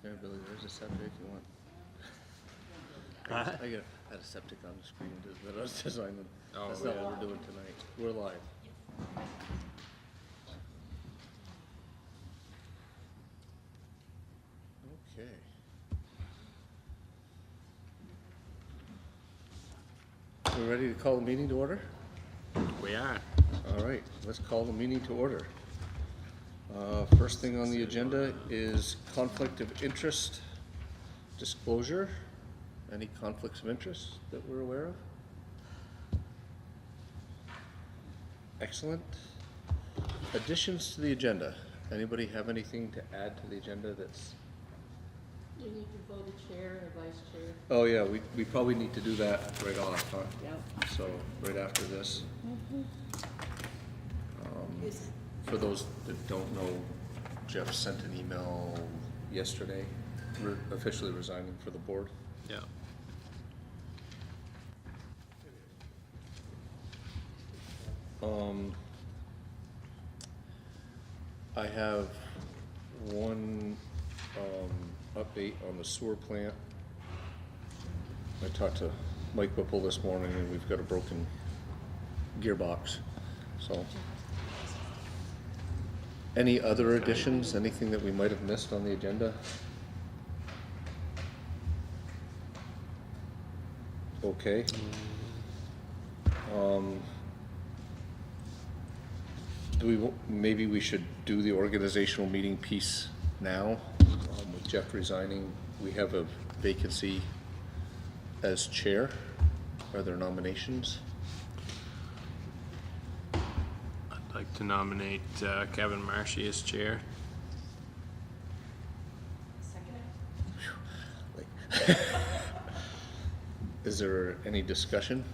There, Billy, there's a septic if you want. I had a septic on the screen that I was designing. Oh, That's not yeah. what we're doing tonight. We're live. Okay. We ready to call the meeting to order? We are. All right, let's call the meeting to order. First thing on the agenda is conflict of interest disclosure. Any conflicts of interest that we're aware of? Excellent. Additions to the agenda. Anybody have anything to add to the agenda that's? You need to vote a chair and a vice chair. Oh yeah, we probably need to do that right off, huh? Yep. So, right after this. For those that don't know, Jeff sent an email yesterday, officially resigning for the board. Yeah. I have one update on the sewer plant. I talked to Mike Whipple this morning and we've got a broken gearbox, so. Any other additions, anything that we might have missed on the agenda? Okay. Maybe we should do the organizational meeting piece now. With Jeff resigning, we have a vacancy as chair. Are there nominations? I'd like to nominate Kevin Marshy as chair. Second. Is there any discussion?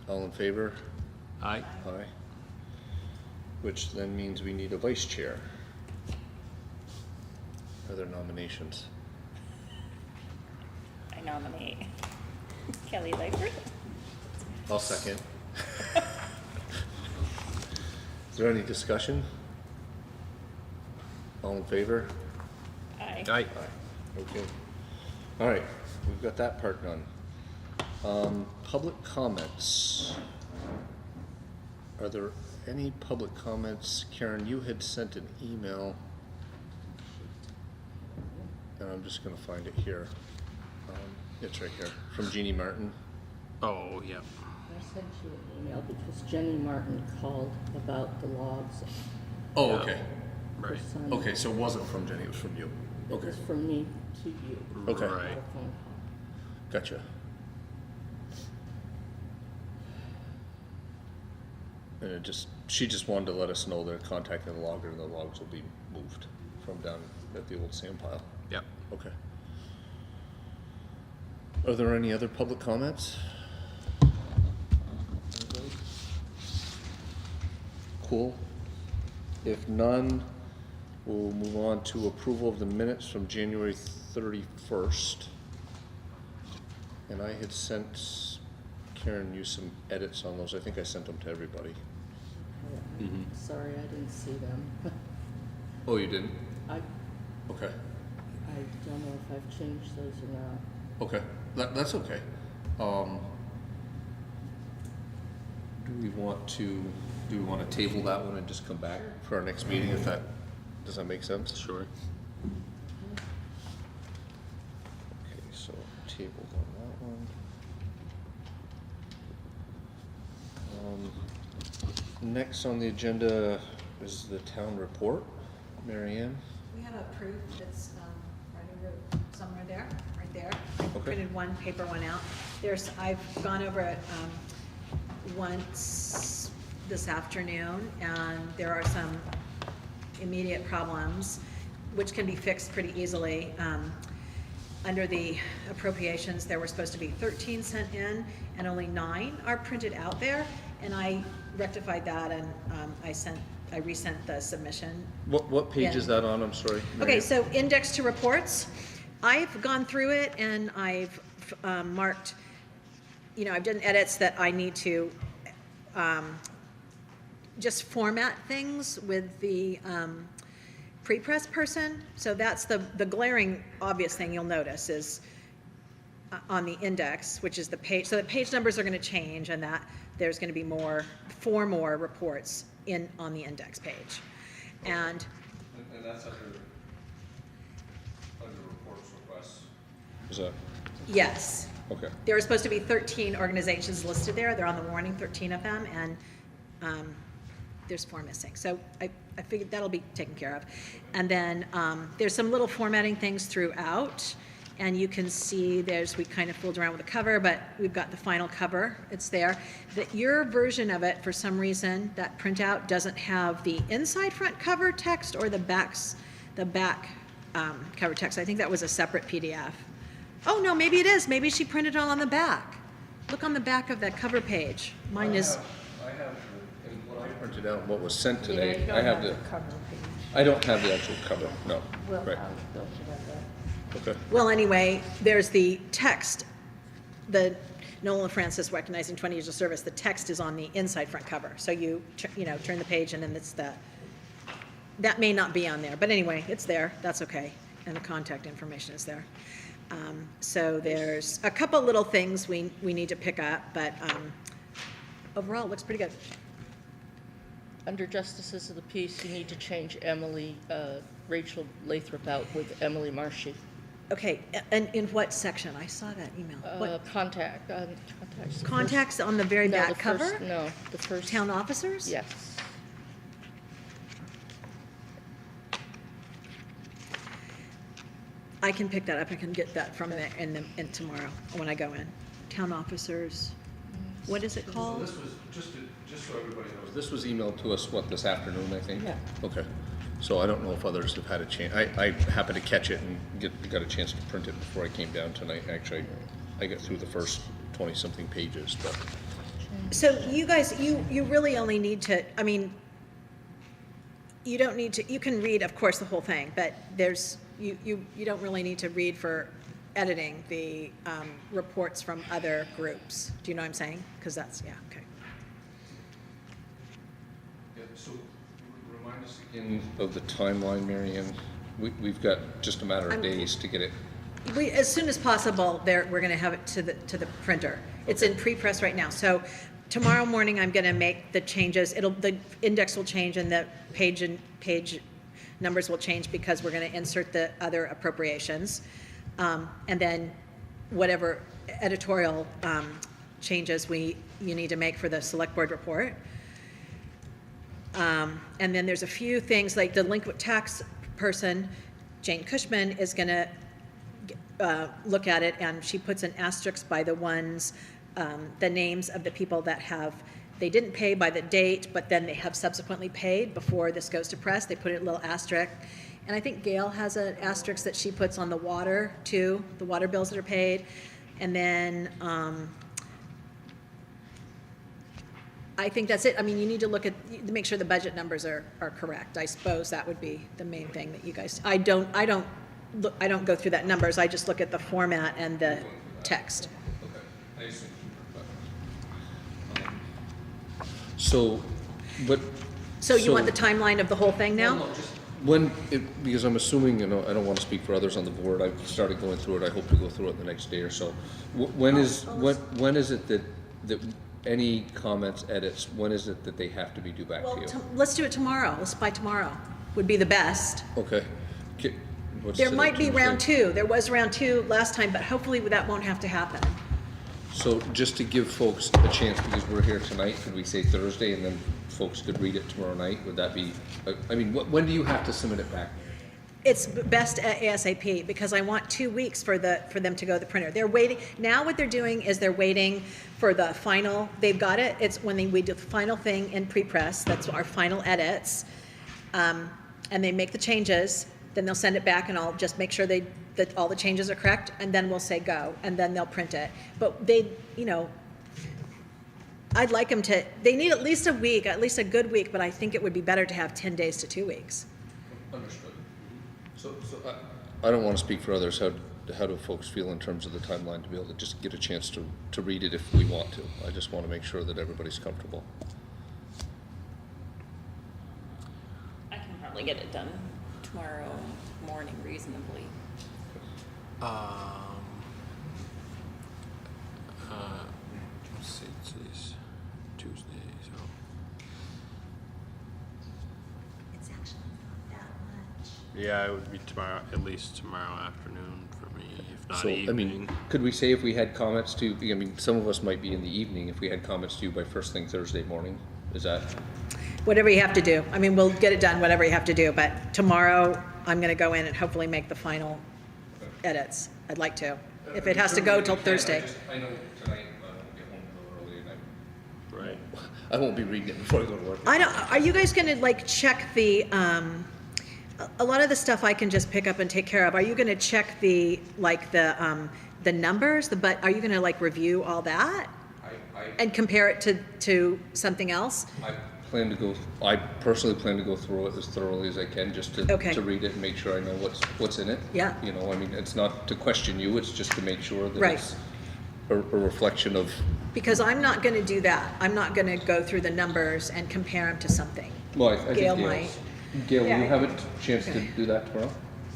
All in favor? Aye. Aye. Which then means we need a vice chair. Are there nominations? I nominate Kelly Lightford. I'll second. Is there any discussion? All in favor? Aye. Aye. Aye. Okay. All right, we've got that part done. Public comments. Are there any public comments? Karen, you had sent an email, and I'm just gonna find it here. It's right here, from Jeannie Martin. Oh, yeah. I sent you an email because Jenny Martin called about the logs. Oh, Yeah. okay. for Right. Sunday. Okay, so it wasn't from Jenny, it was from you. It Okay, was from me to you. Okay. Not a Right. phone call. gotcha. And she just wanted to let us know they're contacting the logger and the logs will be moved from down at the old sand pile. Yep. Okay. Are there any other public comments? Anybody? Cool. If none, we'll move on to approval of the minutes from January 31st. And I had sent Karen you some edits on those. I think I sent them to everybody. Sorry, I didn't see them. Oh, you didn't? I Okay. don't know if I've changed those or not. Okay, that's okay. Do we want to table that one and just come back for our next meeting if does that make sense? Sure. Okay, so tabled on that one. Next on the agenda is the town report. Mary Ann? We have a proof that's somewhere there, right there. I Okay. printed one, paper one out. I've gone over it once this afternoon, and there are some immediate problems which can be fixed pretty easily. Under the appropriations, there were supposed to be 13 sent in, and only 9 are printed out there, and I rectified that, and I resent the submission. What page Yeah. is that on? I'm sorry. Mary Okay, Ann? so index to reports. I've gone through it and I've marked, I've done edits that I need to just format things with the pre-press person, so that's the glaring obvious thing you'll notice is on the index, which is the page, so the page numbers are gonna change and that there's gonna be four more reports on the index page. And that's under reports requests? Is that, yes, okay. there are supposed to be 13 organizations listed there, they're on the warning, 13 of them, and there's 4 missing. So I figured that'll be taken care of. And then there's some little formatting things throughout, and you can see we kind of fooled around with the cover, but we've got the final cover, it's there. Your version of it, for some reason, that printout doesn't have the inside front cover text or the back cover text. I think that was a separate PDF. Oh, no, maybe it is. Maybe she printed it on the back. Look on the back of that cover page. Mine is. I have, and what I printed out, what was sent Yeah, today, you don't I have the, cover page. I don't have the actual cover, no. Well, Right, Bill should have that. okay. Well, anyway, there's the text, the Nolan Francis recognizing 20 years of service, the text is on the inside front cover. So you turn the page and then it's that may not be on there, but anyway, it's there, that's okay. And the contact information is there. So there's a couple little things we need to pick up, but overall, it looks pretty good. Under Justices of the Peace, you need to change Rachel Lathrop out with Emily Marshy. Okay, and in what section? I saw that email. What, Contacts. contacts on the very No, back the cover? first- No, the first. Town officers? Yes. I can pick that up. I can get that from there in tomorrow when I go in. Town officers, what is it called? This was, just so everybody knows, this was emailed to us, this afternoon, I think? Yeah. Okay. So I don't know if others have had a chance. I happened to catch it and got a chance to print it before I came down tonight. Actually, I got through the first 20-something pages, but. So you guys, you really only need to, I mean, you don't need to, you can read, of course, the whole thing, but you don't really need to read for editing the reports from other groups. Do you know what I'm saying? Because that's, yeah, okay. Yeah, so remind us again of the timeline, Mary Ann. We've got just a matter of days to get it. As soon as possible, we're going to have it to the printer. It's in pre-press right now. So tomorrow morning, I'm going to make the changes. The index will change and the page numbers will change because we're going to insert the other appropriations. And then whatever editorial changes you need to make for the Selectboard Report. And then there's a few things like the delinquent tax person, Jane Cushman, is going to look at it, and she puts an asterisk by the ones, the names of the people that they didn't pay by the date, but then they have subsequently paid before this goes to press. They put a little asterisk. And I think Gail has an asterisk that she puts on the water, too, the water bills that are paid. And then I think that's it. I mean, you need to look to make sure the budget numbers are correct. I suppose that would be the main thing that you guys, I don't go through that numbers. I just look at the format and the text. Okay. I assume. So you want the timeline of the whole thing now? No, just because I'm assuming, I don't want to speak for others on the board. I've started going through it. I hope to go through it the next day or so. When is it that any comments, edits, when is it that they have to be due back to you? Let's do it tomorrow. Let's by tomorrow would be the best. Okay. There might be round 2. There was round 2 last time, but hopefully that won't have to happen. So just to give folks a chance, because we're here tonight, could we say Thursday and then folks could read it tomorrow night? Would that be, I mean, when do you have to submit it back? It's best at ASAP because I want 2 weeks for them to go to the printer. They're waiting. Now what they're doing is they're waiting for the final, they've got it. It's when we do the final thing in pre-press, that's our final edits. And they make the changes, then they'll send it back and I'll just make sure that all the changes are correct, and then we'll say go, and then they'll print it. But I'd like them to, they need at least a week, at least a good week, but I think it would be better to have 10 days to 2 weeks. Understood. So I don't want to speak for others. How do folks feel in terms of the timeline to be able to just get a chance to read it if we want to? I just want to make sure that everybody's comfortable. I can probably get it done tomorrow morning reasonably. Let's see, today's Tuesday, so. It's actually not that much. Yeah, it would be tomorrow, at least tomorrow afternoon for me, if not So, I evening. mean, could we say if we had comments to, I mean, some of us might be in the evening, if we had comments to you by first thing Thursday morning, is that? Whatever you have to do. I mean, we'll get it done, whatever you have to do, but tomorrow, I'm gonna go in and hopefully make the final edits. I'd like to. If it has to go till Thursday. I know tonight, I'll get home a little early and Right. I won't be reading it before I go to work. I don't, are you guys gonna like check the, a lot of the stuff I can just pick up and take care of. Are you gonna check the, like the numbers, but are you gonna like review all that? And compare it to something else? I personally plan to go through it as thoroughly as I can, just to Okay. read it and make sure I know what's in it. Yeah. You know, I mean, it's not to question you, it's just to make sure that Right. it's a reflection of, Because I'm not gonna do that. I'm not gonna go through the numbers and compare them to something. well, I think Gail Gail's. might. Gail, will Yeah, you I have a think chance to Okay. do that tomorrow?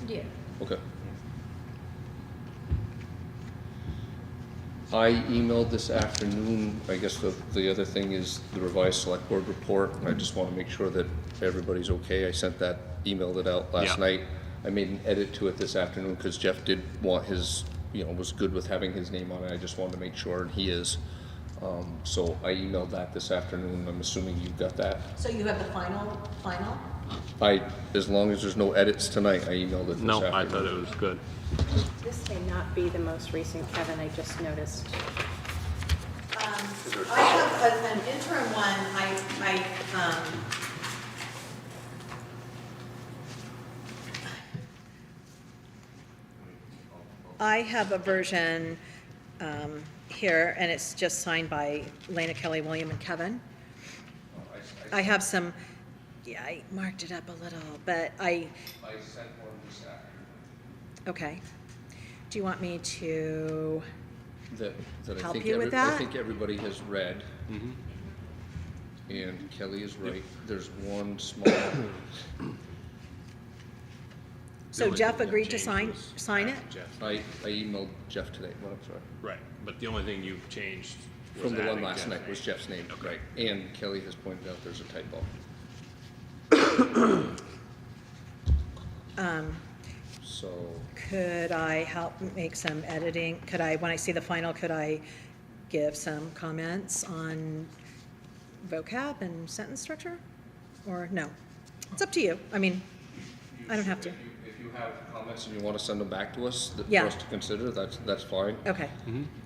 Yeah. Okay. I emailed this afternoon, I guess the other thing is the revised select board report, and I just wanna make sure that everybody's okay. I sent that, emailed it out last Yeah. night. I made an edit to it this afternoon, cause Jeff did want his, you know, was good with having his name on it, I just wanted to make sure, and he is. So I emailed that this afternoon, I'm assuming you got that. So you have the final? As long as there's no edits tonight, I emailed it this No, afternoon. I thought it was good. This may not be the most recent, Kevin, I just noticed. I have an interim one, I have a version here, and it's just signed by Lena, Kelly, William, and Kevin. I have some, yeah, I marked it up a little, but I sent one this afternoon. okay. Do you want me to, That I Help think you with I that? think everybody has read. And Kelly is right, there's one small, so only Jeff thing that agreed to changed sign was it? Jeff. I emailed Jeff today, what, I'm sorry. Right, but the only thing you've changed was From the one adding last Jeff's night was name. Jeff's name, Okay. right, and Kelly has pointed out there's a typo. So, Could I help make some editing? Could I, when I see the final, could I give some comments on vocab and sentence structure? Or no? It's up to you. I mean, I don't have to. If you have comments and you wanna send them back to us, for Yeah. us to consider, that's fine. Okay.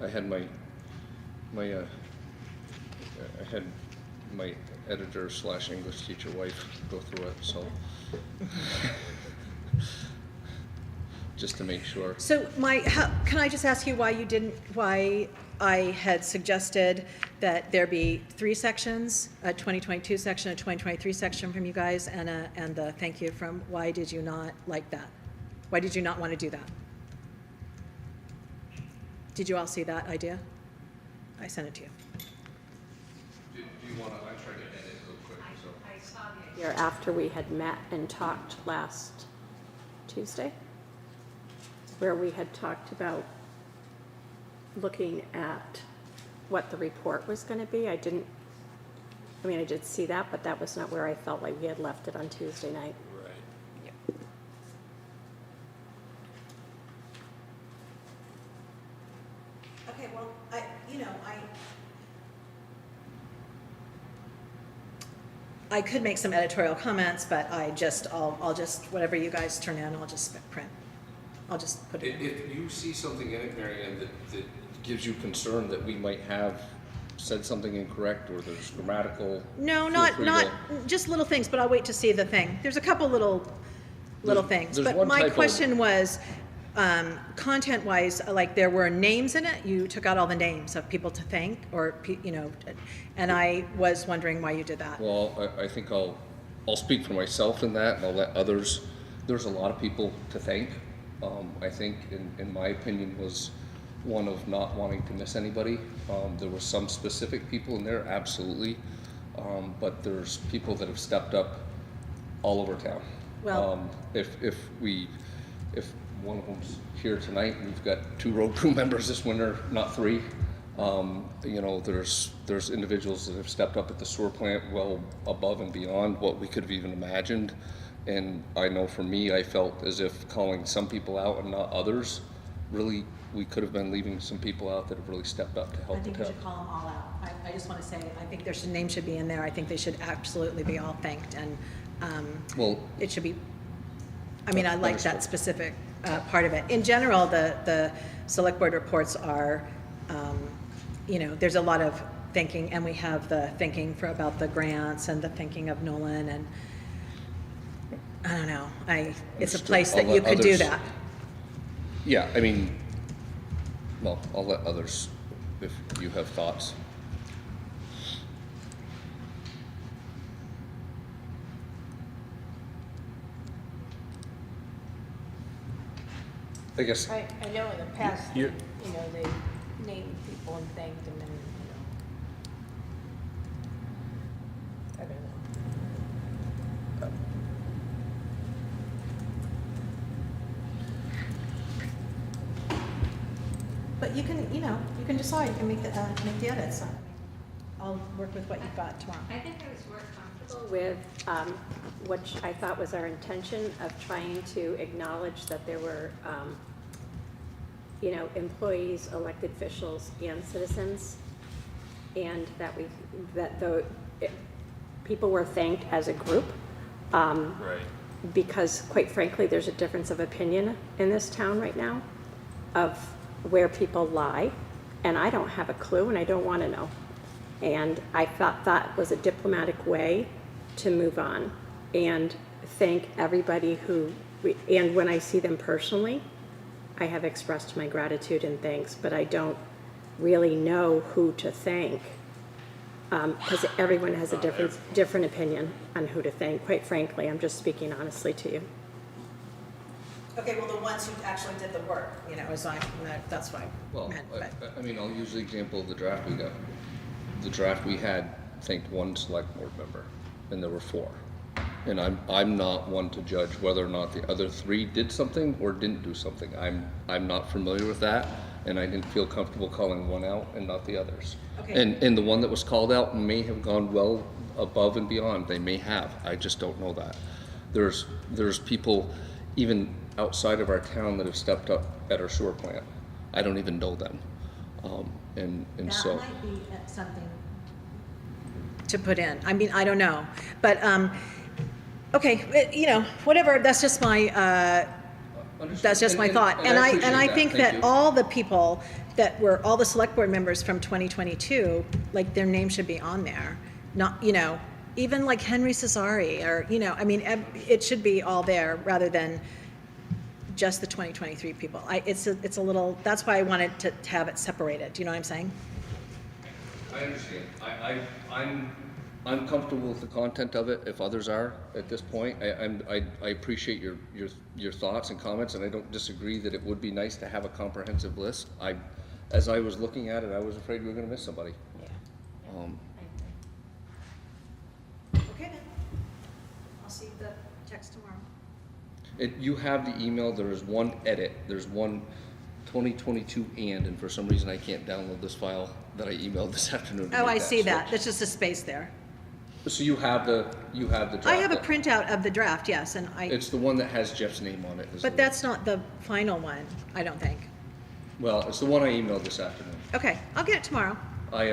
I had my editor / English teacher wife go through it, so. Just to make sure. So can I just ask you why I had suggested that there be 3 sections, a 2022 section, a 2023 section from you guys, and the thank you from, why did you not like that? Why did you not want to do that? Did you all see that idea? I sent it to you. Do you wanna, I tried to edit real quick, so. Here, after we had met and talked last Tuesday, where we had talked about looking at what the report was gonna be. I did see that, but that was not where I felt like we had left it on Tuesday night. Right. Okay, well, I could make some editorial comments, but I'll just, whatever you guys turn in, I'll just print. I'll just put it in. If you see something in it, Mary Ann, that gives you concern that we might have said something incorrect, or there's grammatical. No, feel not, free not, to- just little things, but I'll wait to see the thing. There's a couple little things. there's But one my typo. question was, content-wise, like, there were names in it. You took out all the names of people to thank, or, and I was wondering why you did that. Well, I think I'll speak for myself in that, and I'll let others, there's a lot of people to thank. I think, in my opinion, was one of not wanting to miss anybody. There were some specific people in there, absolutely, but there's people that have stepped up all over town. Well- If one of them's here tonight, we've got 2 road crew members this winter, not 3. You know, there's individuals that have stepped up at the sewer plant well above and beyond what we could have even imagined. And I know for me, I felt as if calling some people out and not others, really, we could have been leaving some people out that have really stepped up to I help the think we town. should call them all out. I just want to say, I think their name should be in there. I think they should absolutely be all thanked, and Well, it should be, I mean, I like that Understood. specific part of it. In general, the select board reports are, you know, there's a lot of thinking, and we have the thinking about the grants and the thinking of Nolan, and I don't know, it's a Understood. place that I'll you let could do others- that. yeah, I mean, well, I'll let others, if you have thoughts. I guess, I know in the past, You- you know, they named people and thanked them and, I don't know. But you can, you know, you can decide, you can make the edits. I'll work with what you've got tomorrow. I think I was more comfortable with, which I thought was our intention of trying to acknowledge that there were, you know, employees, elected officials, and citizens, and people were thanked as a group. Right. Because quite frankly, there's a difference of opinion in this town right now of where people lie, and I don't have a clue, and I don't want to know. And I thought that was a diplomatic way to move on and thank everybody and when I see them personally, I have expressed my gratitude and thanks, but I don't really know who to thank, because everyone has a different opinion on who to thank. Quite frankly, I'm just speaking honestly to you. Okay, well, the ones who actually did the work, you know, that's what I well, meant, but. I mean, I'll use the example of the draft we got. The draft we had thanked 1 select board member, and there were 4. And I'm not one to judge whether or not the other 3 did something or didn't do something. I'm not familiar with that, and I didn't feel comfortable calling one out and not the others. Okay. And the one that was called out may have gone well above and beyond. They may have. I just don't know that. There's people even outside of our town that have stepped up at our sewer plant. I don't even know them. And so. That might be something to put in. I mean, I don't know. But, okay, you know, whatever, that's just my, that's just my thought. And I appreciate think Thank that you. all the people that were, all the select board members from 2022, like, their name should be on there. Not, you know, even like Henry Cesari, or, you know, I mean, it should be all there rather than just the 2023 people. It's a little, that's why I wanted to have it separated. Do you know what I'm saying? I understand. I'm comfortable with the content of it, if others are at this point. I appreciate your thoughts and comments, and I don't disagree that it would be nice to have a comprehensive list. As I was looking at it, I was afraid we were gonna miss somebody. Okay, then. I'll see the text tomorrow. You have the email, there is one edit, there's one 2022 and for some reason I can't download this file that I emailed this afternoon. to Oh, make I see that. switch. There's just a space there. So you have the draft. I have a that- printout of the draft, yes, and It's the one that has Jeff's name on it. is but the- that's not the final one, I don't think. Well, it's the one I emailed this afternoon. Okay, I'll get it tomorrow. I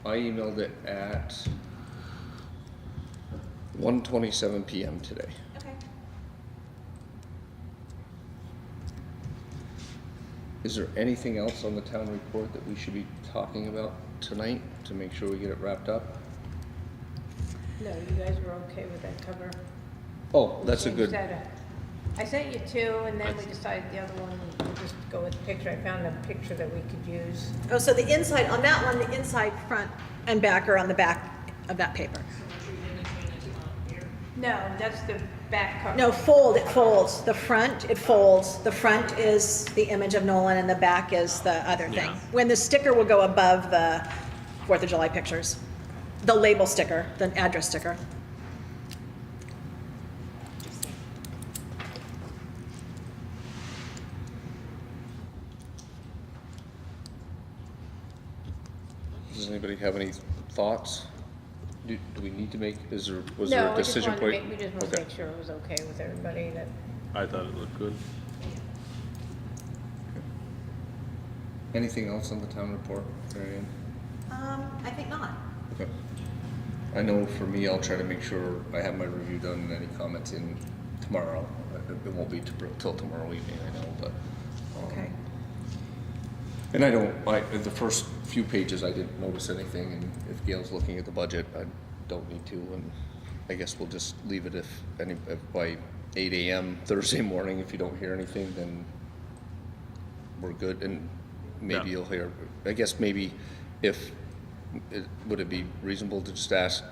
emailed it at 1:27 PM today. Okay. Is there anything else on the town report that we should be talking about tonight to make sure we get it wrapped up? No, you guys were okay with that cover? Oh, that's a Changed good, that. I sent you 2, and then we decided the other one, we'll just go with the picture. I found a picture that we could use. Oh, so the inside, on that one, the inside, front, and back are on the back of that paper? No, that's the back cover. No, it folds. The front, it folds. The front is the image of Nolan, and the back is the other thing. Yeah. When the sticker will go above the 4th of July pictures. The label sticker, the address sticker. Does anybody have any thoughts? Do we need to make, was there No, a we just decision wanted to point? make, we just wanted to Okay. make sure it was okay with everybody, that, I thought it looked good. Anything else on the town report, Mary Ann? I think not. Okay. I know for me, I'll try to make sure I have my review done and any comments in tomorrow. It won't be till tomorrow evening, I know, but. Okay. And the first few pages, I didn't notice anything, and if Gail's looking at the budget, I don't need to, and I guess we'll just leave it if by 8 AM Thursday morning, if you don't hear anything, then we're good, and maybe Yeah. you'll hear, I guess maybe would it be reasonable to just ask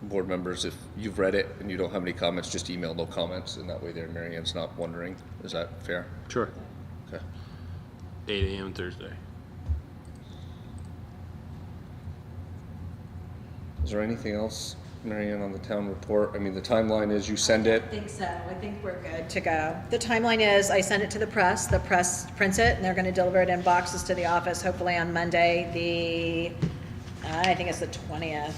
board members if you've read it and you don't have any comments, just email no comments, and that way there Mary Ann's not wondering. Is that fair? Sure. Okay. 8 AM Thursday. Is there anything else, Mary Ann, on the town report? I mean, the timeline is you send it. I think so. I think we're good to go. The timeline is I send it to the press prints it, and they're gonna deliver it in boxes to the office, hopefully on Monday, I think it's the 20th.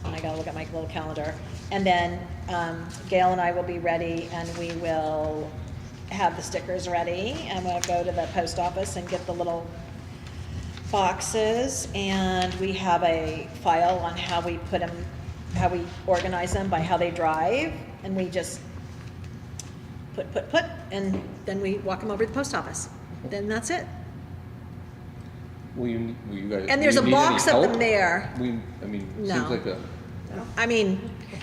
And I gotta look at my little calendar. And then, Gail and I will be ready, and we will have the stickers ready, and we'll go to the post office and get the little boxes, and we have a file on how we put them, how we organize them by how they drive, and we just put, and then we walk them over to the post office. Then that's it. Will you guys? And do there's you a need any box of them help? there. I mean, No. seems like a. I mean,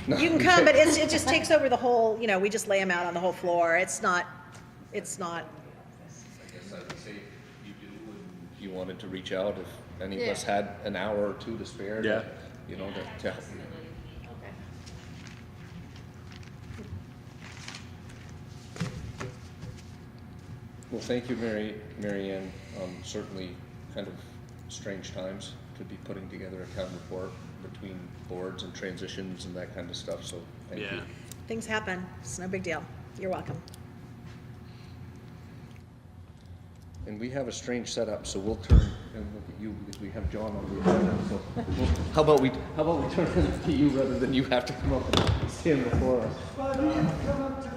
No. you can come, but it just takes over the whole, we just lay them out on the whole floor. It's not, I guess I would say you do, and you wanted to reach out if any of us had an hour or two to spare. Yeah. To help. Well, thank you, Mary Ann. Certainly kind of strange times to be putting together a town report between boards and transitions and that kind of stuff, so thank you. Yeah. things happen. It's no big deal. You're welcome. And we have a strange setup, so we'll turn and look at you because we have John on the agenda. So how about we turn and look at you rather than you have to come up and stand before us? Well, you can come up to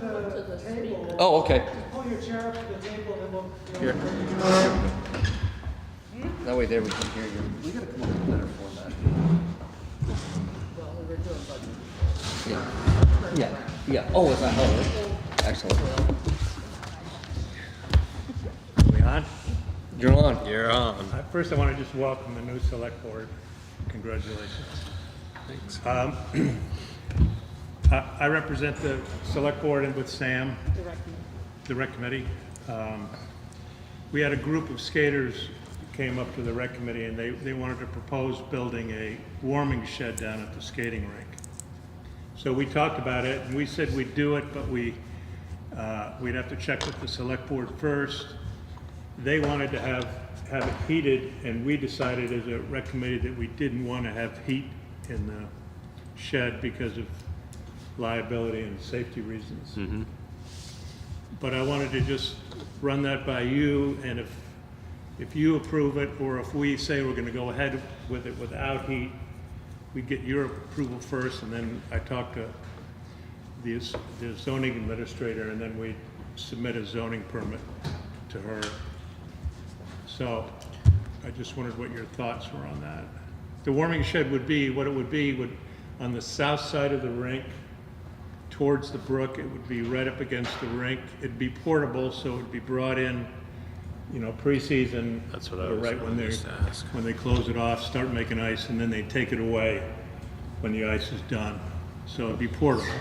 the table. Oh, okay. Just pull your chair up to the table and we'll. Here. That way there we can hear you. We gotta come up with a better format. Well, we were doing budget. Yeah. Oh, is that how? Excellent. We on? You're on. You're on. First, I want to just welcome the new select board. Congratulations. Thanks. I represent the select board and with Sam, the rec committee. We had a group of skaters who came up to the rec committee, and they wanted to propose building a warming shed down at the skating rink. So we talked about it, and we said we'd do it, but we'd have to check with the select board first. They wanted to have it heated, and we decided as a rec committee that we didn't want to have heat in the shed because of liability and safety reasons. But I wanted to just run that by you, and if you approve it, or if we say we're gonna go ahead with it without heat, we get your approval first, and then I talk to the zoning administrator, and then we submit a zoning permit to her. So I just wondered what your thoughts were on that. The warming shed would be, what it would be, on the south side of the rink, towards the brook. It would be right up against the rink. It'd be portable, so it would be brought in, pre-season. That's what I or was right when going to ask. when they close it off, start making ice, and then they take it away when the ice is done. So it'd be portable,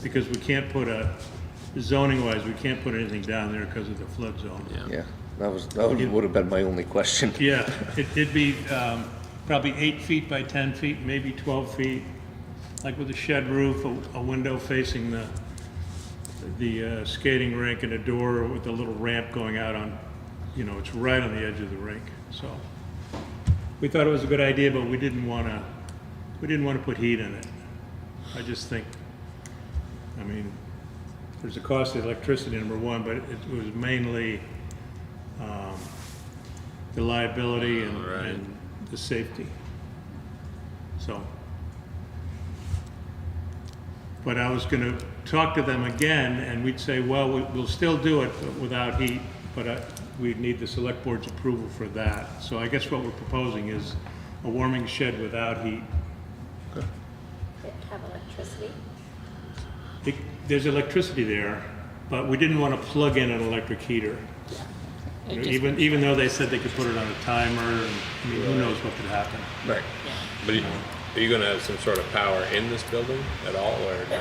because we can't put zoning-wise, we can't put anything down there because of the flood zone. Yeah, that would have been my only question. Yeah, it'd be probably 8 feet by 10 feet, maybe 12 feet, like with a shed roof, a window facing the skating rink, and a door with a little ramp going out on, it's right on the edge of the rink. So we thought it was a good idea, but we didn't want to put heat in it. I just think, there's a cost of electricity, number one, but it was mainly the liability and the safety. So, but I was gonna talk to them again, and we'd say, well, we'll still do it but without heat, but we'd need the select board's approval for that. So I guess what we're proposing is a warming shed without heat. Have electricity. There's electricity there, but we didn't want to plug in an electric heater. You know, even though they said they could put it on a timer, and I mean, who knows what could happen. Right. But are you gonna have some sort of power in this building at all, or no?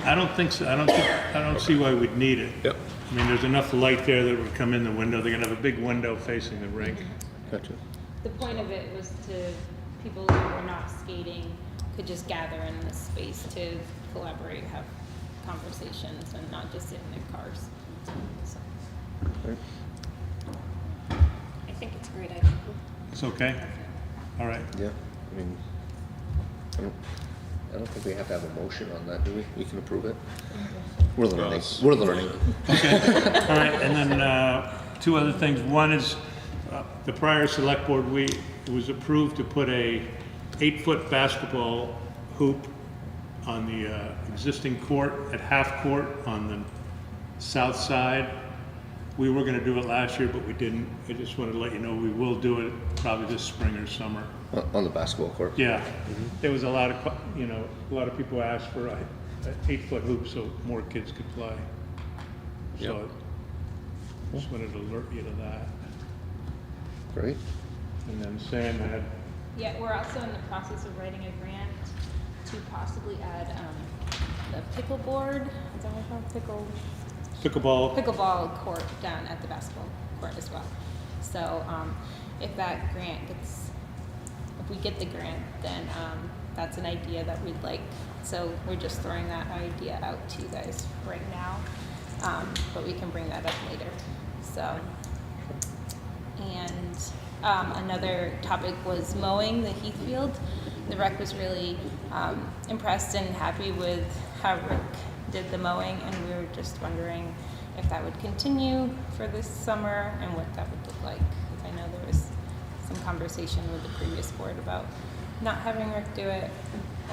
I don't think so. I don't see why we'd need it. Yep. I mean, there's enough light there that would come in the window. They're gonna have a big window facing the rink. Gotcha. The point of it was to, people who were not skating could just gather in this space to collaborate, have conversations, and not just sit in their cars. So, Right. I think it's a great idea. It's okay? All right. Yeah, I mean, I don't think we have to have a motion on that, do we? We can approve it. We're learning. We're learning. All right, and then two other things. One is the prior select board, it was approved to put a 8-foot basketball hoop on the existing court at half court on the south side. We were going to do it last year, but we didn't. I just wanted to let you know we will do it probably this spring or summer. On the basketball court? Yeah, there was a lot of people asked for an 8-foot hoop so more kids could play. So just wanted to alert you to that. Great. And then Sam had, yeah, we're also in the process of writing a grant to possibly add the pickleboard, is that what it's called? Pickleball court down at the basketball court as well. So if we get the grant, then that's an idea that we'd like. So we're just throwing that idea out to you guys right now, but we can bring that up later. So, and another topic was mowing the Heathfield. The rec was really impressed and happy with how Rick did the mowing, and we were just wondering if that would continue for this summer and what that would look like. Because I know there was some conversation with the previous board about not having Rick do it,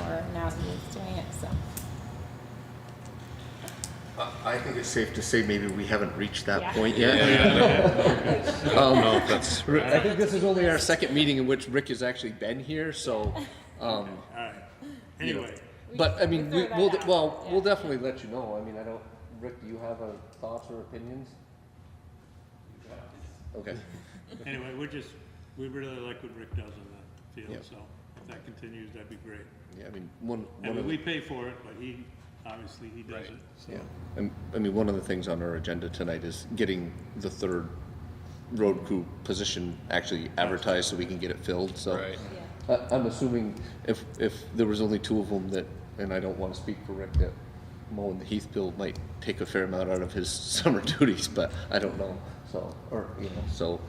or now he is doing it, so. I think it's safe to say maybe we haven't reached that Yeah. point yet. I don't know if that's I think this is only our second meeting in which Rick has actually been here, so, all right. Anyway, but I mean, We throw that out, we'll definitely let you know. I mean, I don't, Rick, do you have thoughts or opinions? Okay. anyway, we really like what Rick does in the field, Yeah. so if that continues, that'd be great. Yeah, I mean, one And of we the, pay for it, but obviously he does Right. it, so. yeah. I mean, one of the things on our agenda tonight is getting the third road crew position actually advertised so we can get it filled, so. right. I'm assuming if there was only 2 of them that, and I don't want to speak for Rick, that mowing the Heathfield might take a fair amount out of his summer duties, but I don't know, so, or, so.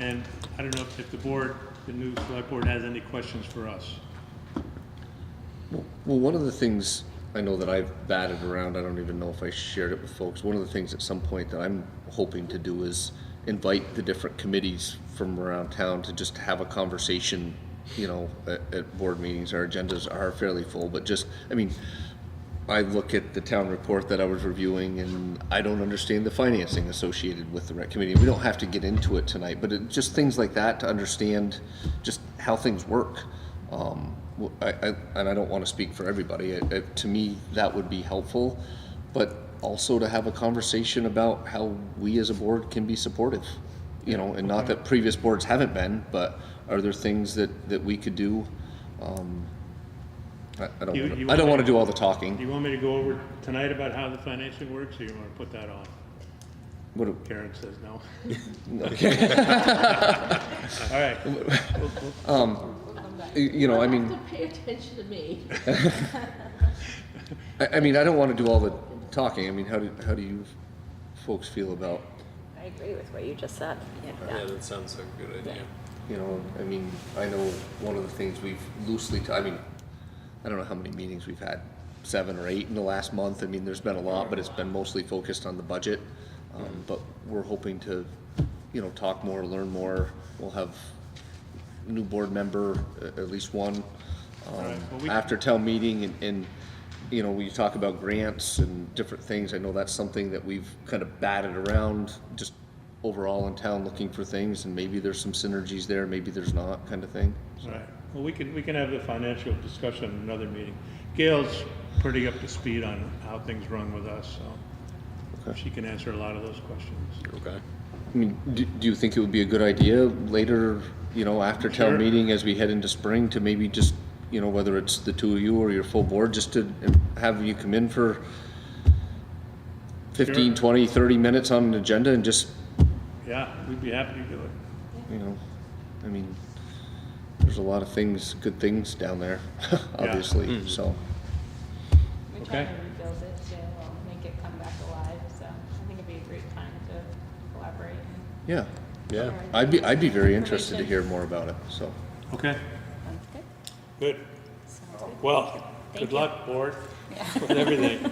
And I don't know if the new select board has any questions for us. Well, one of the things I know that I've batted around, I don't even know if I shared it with folks, one of the things at some point that I'm hoping to do is invite the different committees from around town to just have a conversation, at board meetings. Our agendas are fairly full, but just, I mean, I look at the town report that I was reviewing and I don't understand the financing associated with the rec committee. We don't have to get into it tonight, but just things like that to understand just how things work. And I don't want to speak for everybody. To me, that would be helpful, but also to have a conversation about how we as a board can be supportive, and not that previous boards haven't been, but are there things that we could do? I don't want to do all the Do talking. you want me to go over tonight about how the financing works, or you want to put that off? Karen says no. Okay. All right. I mean, have to pay attention to me. I mean, I don't want to do all the talking. I mean, how do you folks feel about, I agree with what you just said. Yeah, that sounds like a good idea. I mean, I know one of the things we've loosely, I mean, I don't know how many meetings we've had, 7 or 8 in the last month. I mean, there's been a lot, but it's been mostly focused on the budget. But we're hoping to, talk more, learn more. We'll have, new board member, at least one, right, well, we- after town meeting, and, you know, we talk about grants and different things. I know that's something that we've kind of batted around, just overall in town, looking for things, and maybe there's some synergies there, maybe there's not, kind of thing. Right, well, we can have the financial discussion in another meeting. Gail's pretty up to speed on how things run with us, so Okay. she can answer a lot of those questions. Okay. I mean, do you think it would be a good idea later, you know, after town Sure. meeting, as we head into spring, to maybe just, you know, whether it's the two of you or your full board, just to have you come in for 15, Sure. 20, 30 minutes on an agenda and just, Yeah, we'd be happy to do it. you know, I mean, there's a lot of things, good things down there, obviously, so. We're Okay. trying to rebuild it to make it come back alive, so I think it'd be a great time to collaborate. Yeah, Yeah. I'd be very interested to hear more about it, so. Okay, Sounds good. good. Well, good luck, board, with everything.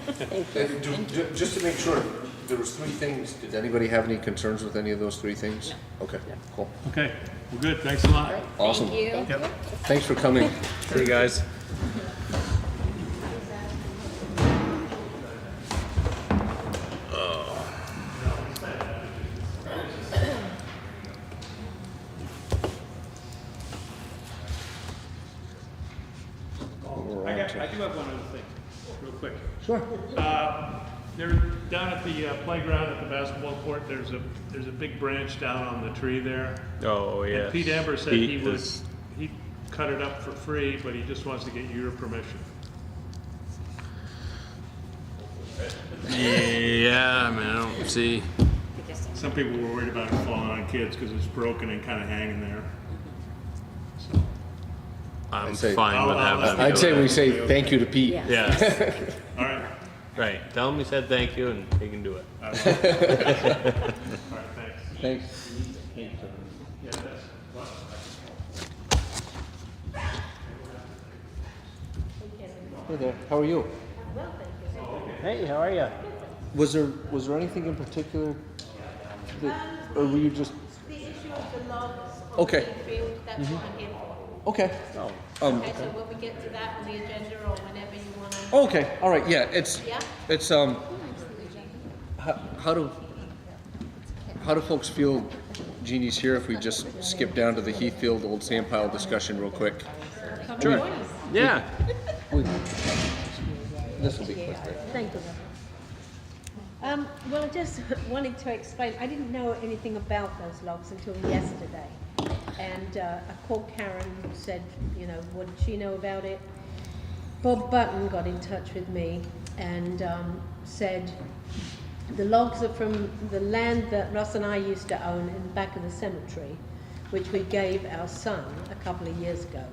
Just to make sure, there was 3 things. Did anybody have any concerns with any of those 3 things? Okay, cool. Okay, well, good, thanks a lot. Awesome. Thank you. Yep. Thanks for coming. See you guys. I do have one other thing, real quick. Sure. They're down at the playground at the basketball court, there's a big branch down on the tree there. Oh, yeah. And Pete Amber said he'd cut it up for free, but he just wants to get your permission. Yeah, I mean, I don't see. Some people were worried about it falling on kids because it's broken and kind of hanging there. So, I'm I'd say- fine with having him I'd do say it. we say thank you to Pete. Yeah, all right. right. Tell him we said thank you and he can do it. I will. All right, thanks. Thanks. Yeah, that's, well, Hey there, how are you? Hey, how are you? Was there anything in particular that, or were you just, The issue of the logs on Okay. the field, that's what I'm here for. okay. Oh, Okay, so when we get to that on the agenda or whenever you wanna. Okay, all right, yeah, it's, Yeah? it's, how do folks feel Jeannie's here if we just skip down to the Heathfield Old Sand Pile discussion real quick? Sure. Yeah. This will be quick. Thank you. Well, I just wanted to explain, I didn't know anything about those logs until yesterday. And I called Karen, who said, you know, what did she know about it? Bob Button got in touch with me and said, the logs are from the land that Russ and I used to own in the back of the cemetery, which we gave our son a couple of years ago.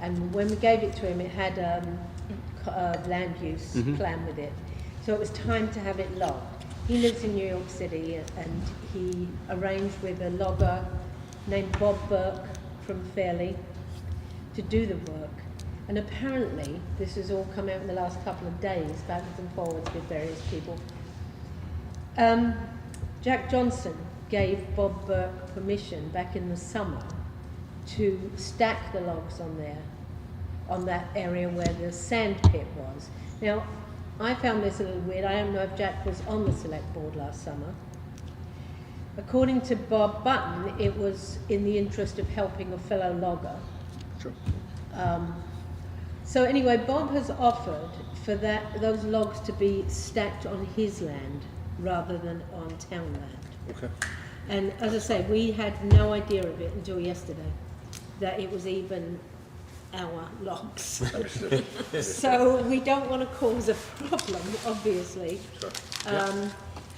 And when we gave it to him, it had a land use plan with it. So it was time to have it logged. He lives in New York City and he arranged with a logger named Bob Burke from Fairleigh to do the work. And apparently, this has all come out in the last couple of days, backwards and forwards with various people. Jack Johnson gave Bob Burke permission back in the summer to stack the logs on there, on that area where the sand pit was. Now, I found this a little weird. I don't know if Jack was on the select board last summer. According to Bob Button, it was in the interest of helping a fellow logger. Sure. So anyway, Bob has offered for those logs to be stacked on his land rather than on town land. Okay. And as I say, we had no idea of it until yesterday, that it was even our logs. So we don't want to cause a problem, obviously.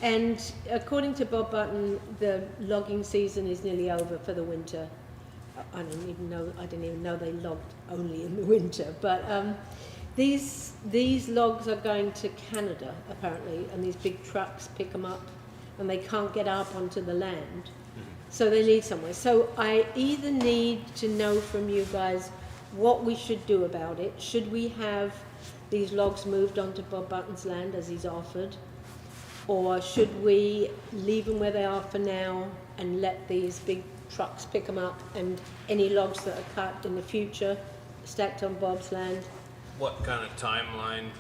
And according to Bob Button, the logging season is nearly over for the winter. I didn't even know they logged only in the winter. But these logs are going to Canada, apparently, and these big trucks pick them up, and they can't get up onto the land. So they need somewhere. So I either need to know from you guys what we should do about it. Should we have these logs moved onto Bob Button's land as he's offered? Or should we leave them where they are for now and let these big trucks pick them up, and any logs that are cut in the future, stacked on Bob's land. What kind of timeline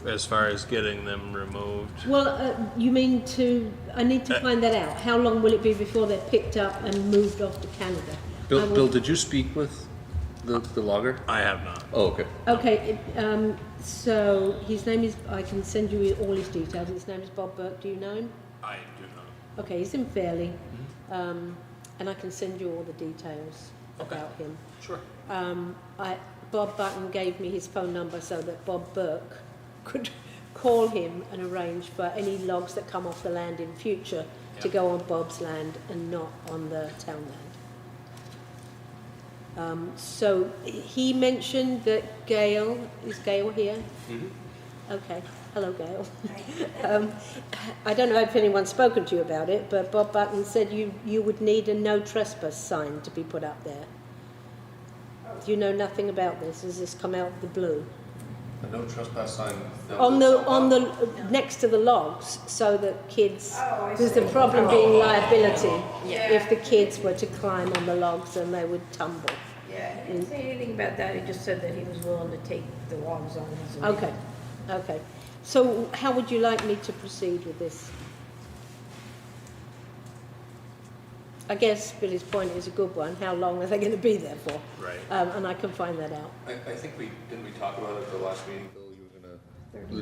as far as getting them removed? Well, you mean I need to find that out. How long will it be before they're picked up and moved off to Canada? Bill, did you speak with the logger? I have not. Oh, okay. Okay, so his name is, I can send you all his details. His name is Bob Burke. Do you know him? I do not. Okay, he's in Fairleigh, and I can send you all the details Okay. about him. Sure. Bob Button gave me his phone number so that Bob Burke could call him and arrange for any logs that come off the land in future to go on Bob's land and not on the town land. So he mentioned that Gail, is Gail here? Mm-hmm. Okay, hello Gail. I don't know if anyone's spoken to you about it, but Bob Button said you would need a no trespass sign to be put up there. Do you know nothing about this? Has this come out of the blue? A no trespass sign. On the next to the logs, so that kids, there's the problem being liability. If the kids were to climb on the logs and they would tumble. Yeah, he didn't say anything about that, he just said that he was willing to take the logs on his own. Okay. So how would you like me to proceed with this? I guess Billy's point is a good one. How long are they going to be there for? Right. And I can find that out. I think didn't we talk about it at the last meeting, Bill? You were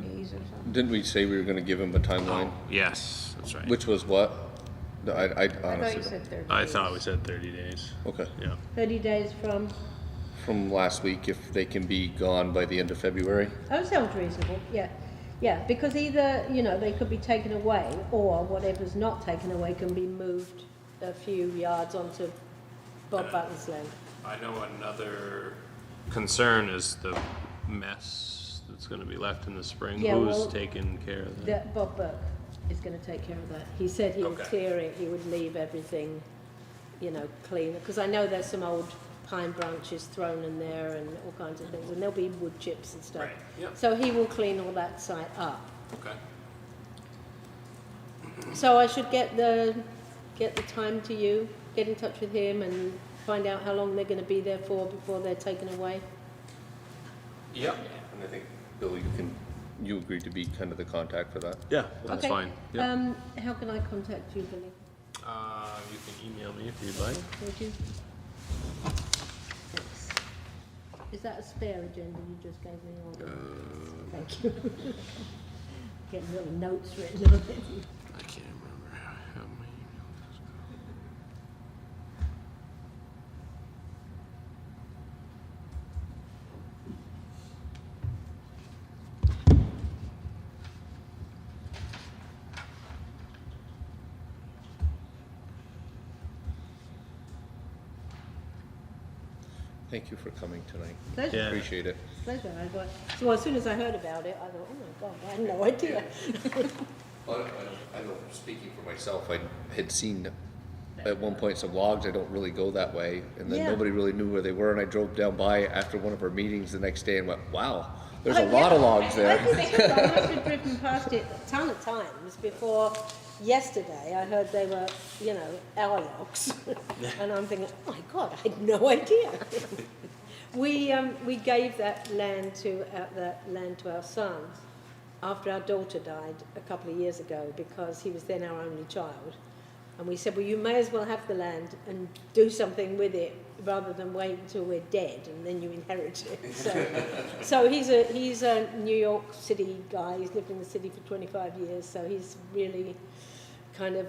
30 days or something. didn't we say we were gonna give him a timeline? Yes, that's right. Which was what? I I thought honestly you said 30 days. I thought we said 30 days. Okay. Yeah. 30 days from? From last week, if they can be gone by the end of February. That sounds reasonable, yeah. Yeah, because either, they could be taken away, or whatever's not taken away can be moved a few yards onto Bob Button's land. I know another concern is the mess that's going to be left in the spring. Yeah, Who's well, taking care of that? Bob Burke is going to take care of that. He said he would Okay. clear it, he would leave everything, clean. Because I know there's some old pine branches thrown in there and all kinds of things, and there'll be wood chips and stuff. Right, yep. So he will clean all that site up. Okay. So I should get the time to you, get in touch with him and find out how long they're going to be there for before they're taken away. Yep. And I think, Bill, you agreed to be kind of the contact for that. Yeah, that's Okay. fine. Yep. How can I contact you, Billy? You can email me if you'd like. Would you? Thanks. Is that a spare agenda you just gave me? Or thank you. Getting little notes written on it. I can't remember how many emails. Thank you for coming tonight. Pleasure. Yeah. Appreciate it. Pleasure. So as soon as I heard about it, I thought, oh my God, I had no idea. Well, I know, speaking for myself, I had seen at one point some logs. I don't really go that way, and then Yeah. nobody really knew where they were. And I drove down by after one of our meetings the next day and went, "Wow, there's a lot of logs there." I must have driven past it a ton of times before yesterday. I heard they were, our logs. And I'm thinking, oh my God, I had no idea. We gave that land to our son after our daughter died a couple of years ago, because he was then our only child. And we said, well, you may as well have the land and do something with it rather than wait until we're dead and then you inherit it. So he's a New York City guy. He's lived in the city for 25 years, so he's really kind of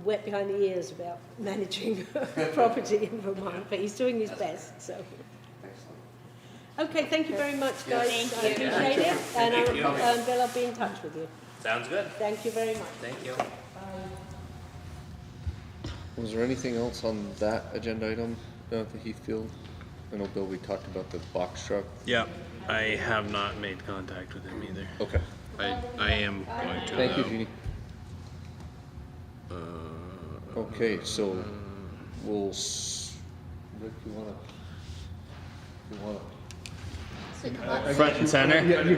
wet behind the ears about managing property in Vermont, but he's doing his best. So. Okay, thank you very much, guys. Thank I you. appreciate it. And Thank you. Bill, I'll be in touch with you. Sounds good. Thank you very much. Thank you. Was there anything else on that agenda item down at the Heathfield? I know, Bill, we talked about the box truck. Yeah, I have not made contact with him either. Okay. I am going to. Thank you, though. Jeannie. Okay, so Rick, you wanna? Front and center. Yeah, you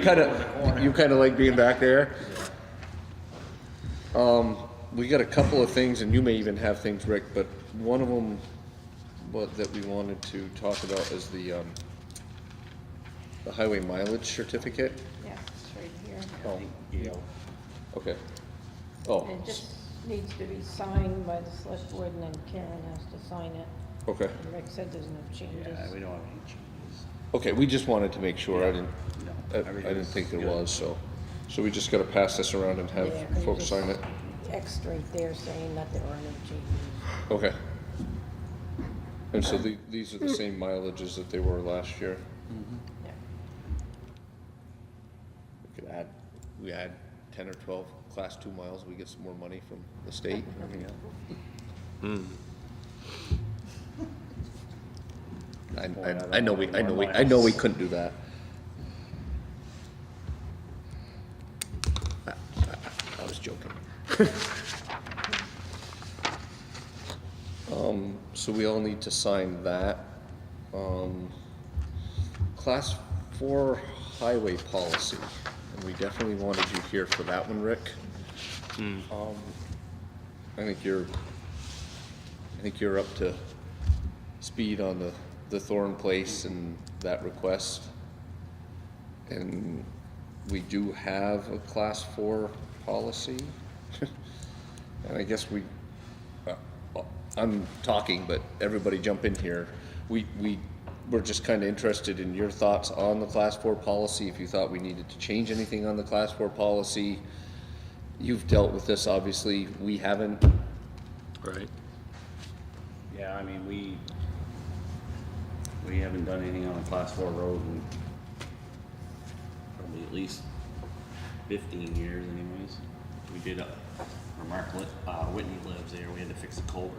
kind of like being back there. we got a couple of things, and you may even have things, Rick, but one of them that we wanted to talk about is the highway mileage certificate. Yeah, it's right here. Oh, yeah. Okay. Oh, It just needs to be signed by the select board, and then Karen has to sign it. okay. And Rick said there's no changes. Yeah, we don't have any changes. Okay, we just wanted to make sure. I didn't No, think there everything's was, so we just gotta pass this around and have Yeah, 'cause you folks just sign it. X right there saying that there are no changes. Okay. And so these are the same mileages that they were last year? Yeah. We add 10 or 12 class 2 miles, we get some more money from the state. I know we couldn't do that. I was joking. So we all need to sign that. Class 4 highway policy, and we definitely wanted you here for that one, Rick. I think you're up to speed on the Thorn Place and that request. And we do have a class 4 policy. And I guess I'm talking, but everybody jump in here. We're just kind of interested in your thoughts on the class 4 policy, if you thought we needed to change anything on the class 4 policy. You've dealt with this, obviously, we haven't. Right. Yeah, I mean, we haven't done anything on a class 4 road in probably at least 15 years anyways. We did where Whitney lives there, we had to fix the culvert.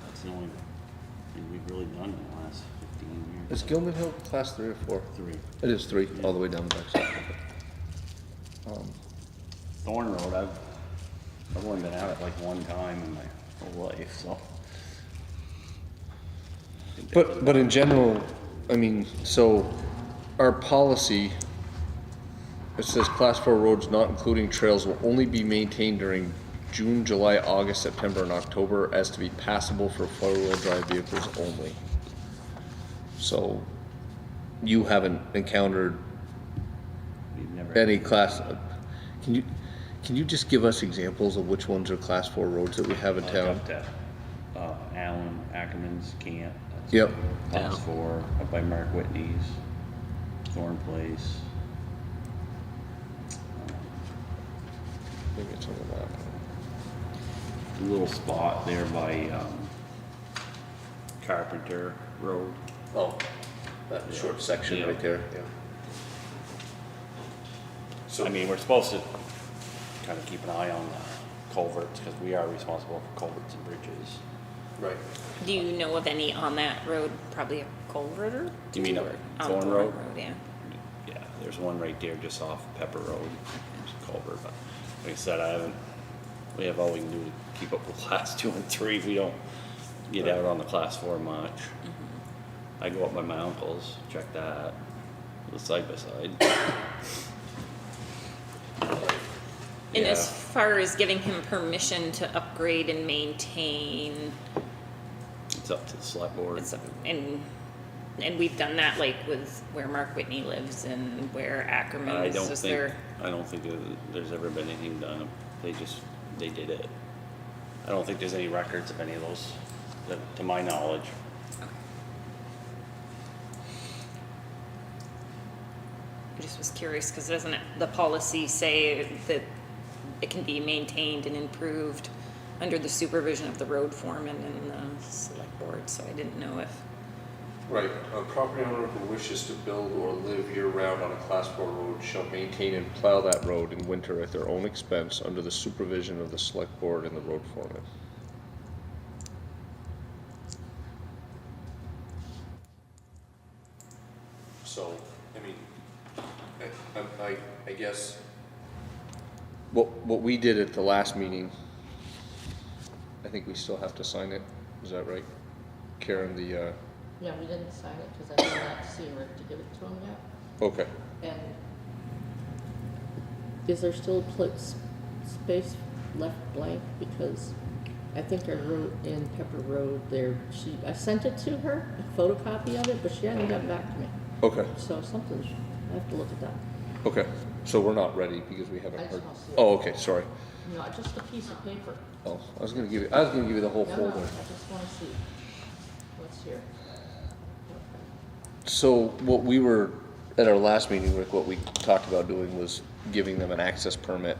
That's the only thing we've really done in the last 15 years. Is Gilman Hill class 3 or 4? 3. It is 3, all the way down the backside. Thorn Road, I've only been out it like one time in my whole life, so. But in general, I mean, so our policy, it says class 4 roads not including trails will only be maintained during June, July, August, September, and October as to be passable for 4-wheel drive vehicles only. So you haven't encountered We've never. any class, can you just give us examples of which ones are class 4 roads that we have in town? Allen, Ackerman's, Camp. That's Yep. Class 4, up by Mark Whitney's, Thorn Place. Maybe it's on the map. A little spot there by Carpenter Road. Oh, that short section Yeah. right there, yeah. So I mean, we're supposed to kind of keep an eye on the culverts because we are responsible for culverts and bridges. Right. Do you know of any on that road, probably a culvert or You mean two, up or- Thorn on Road? Yeah. Yeah, there's one right there just off Pepper Road. There's a culvert, but like I said, we have all we can do to keep up with class 2 and 3. We don't get out on the class 4 much. I go up by my uncle's, check that, the side by side. And as Yeah. far as giving him permission to upgrade and maintain, It's up to the select board. and we've done that like with where Mark Whitney lives and where Ackerman is. Is there? I don't think there's ever been anything done. They did it. I don't think there's any records of any of those, to my knowledge. I just was curious because doesn't the policy say that it can be maintained and improved under the supervision of the road foreman and the select board? So I didn't know if. Right, a property owner who wishes to build or live year-round on a class 4 road shall maintain and plow that road in winter at their own expense under the supervision of the select board and the road foreman. So, I mean, I guess what we did at the last meeting, I think we still have to sign it, is that right? Karen, Yeah, we didn't sign it because I did not see Rick to give it to him yet. okay. And is there still space left blank because I think I wrote in Pepper Road there, I sent it to her, a photocopy of it, but she hadn't gotten back to me. Okay, So something, I have to look at that. okay. So we're not ready because we haven't I just heard. want to see it. Oh, okay, sorry. No, just a piece of paper. Oh, I was gonna give you the whole No, folder. I just want to see what's here. So what we were, at our last meeting, Rick, what we talked about doing was giving them an access permit.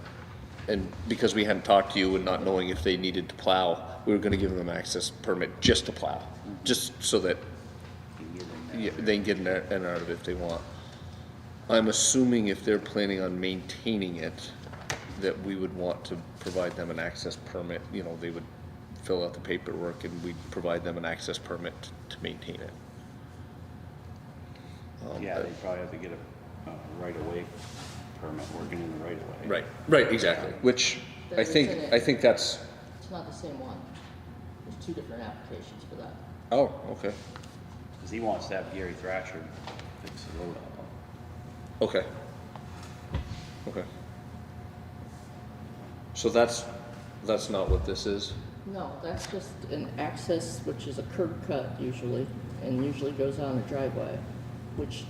And because we hadn't talked to you and not knowing if they needed to plow, we were gonna give them an access permit just to plow, just so that they can get in there and out of it if they want. I'm assuming if they're planning on maintaining it, that we would want to provide them an access permit. You know, they would fill out the paperwork and we'd provide them an access permit to maintain it. Yeah, they probably have to get a right-of-way permit working in the right-of-way. Right, exactly, which I think that's, It's not the same one. There's two different applications for that. oh, okay, Because he wants to have Gary Thrasher fix the road up. okay. Okay. So that's not what this is? No, that's just an access, which is a curb cut usually, and usually goes on a driveway, which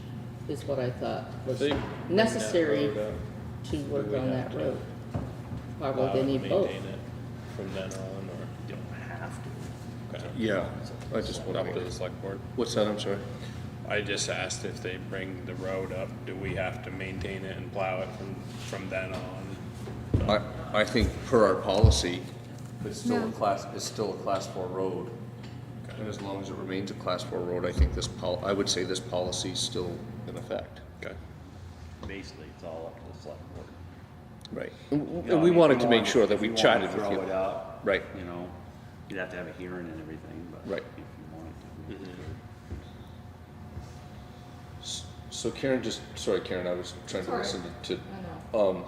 is what I thought was They bring that necessary road up, to work we on have that to road. plow Probably they and need both. maintain it from then on, or You don't have to. okay. Yeah, I just want Up to to the select board. what's that, I'm sorry? I just asked if they bring the road up, do we have to maintain it and plow it from then on? I think per our policy, it's still a class 4 road. And as long as it remains a class 4 road, I think I would say this policy is still in effect. Okay. Basically, it's all up to the select board. Right. You know, And I we mean, wanted if to you make wanted- sure that if we you wanted chatted to with you. Throw it up. Right. You know, you'd have to have a hearing and everything, but. Right. If you wanted to. So Karen sorry Karen, I was trying to Sorry. listen to, I know.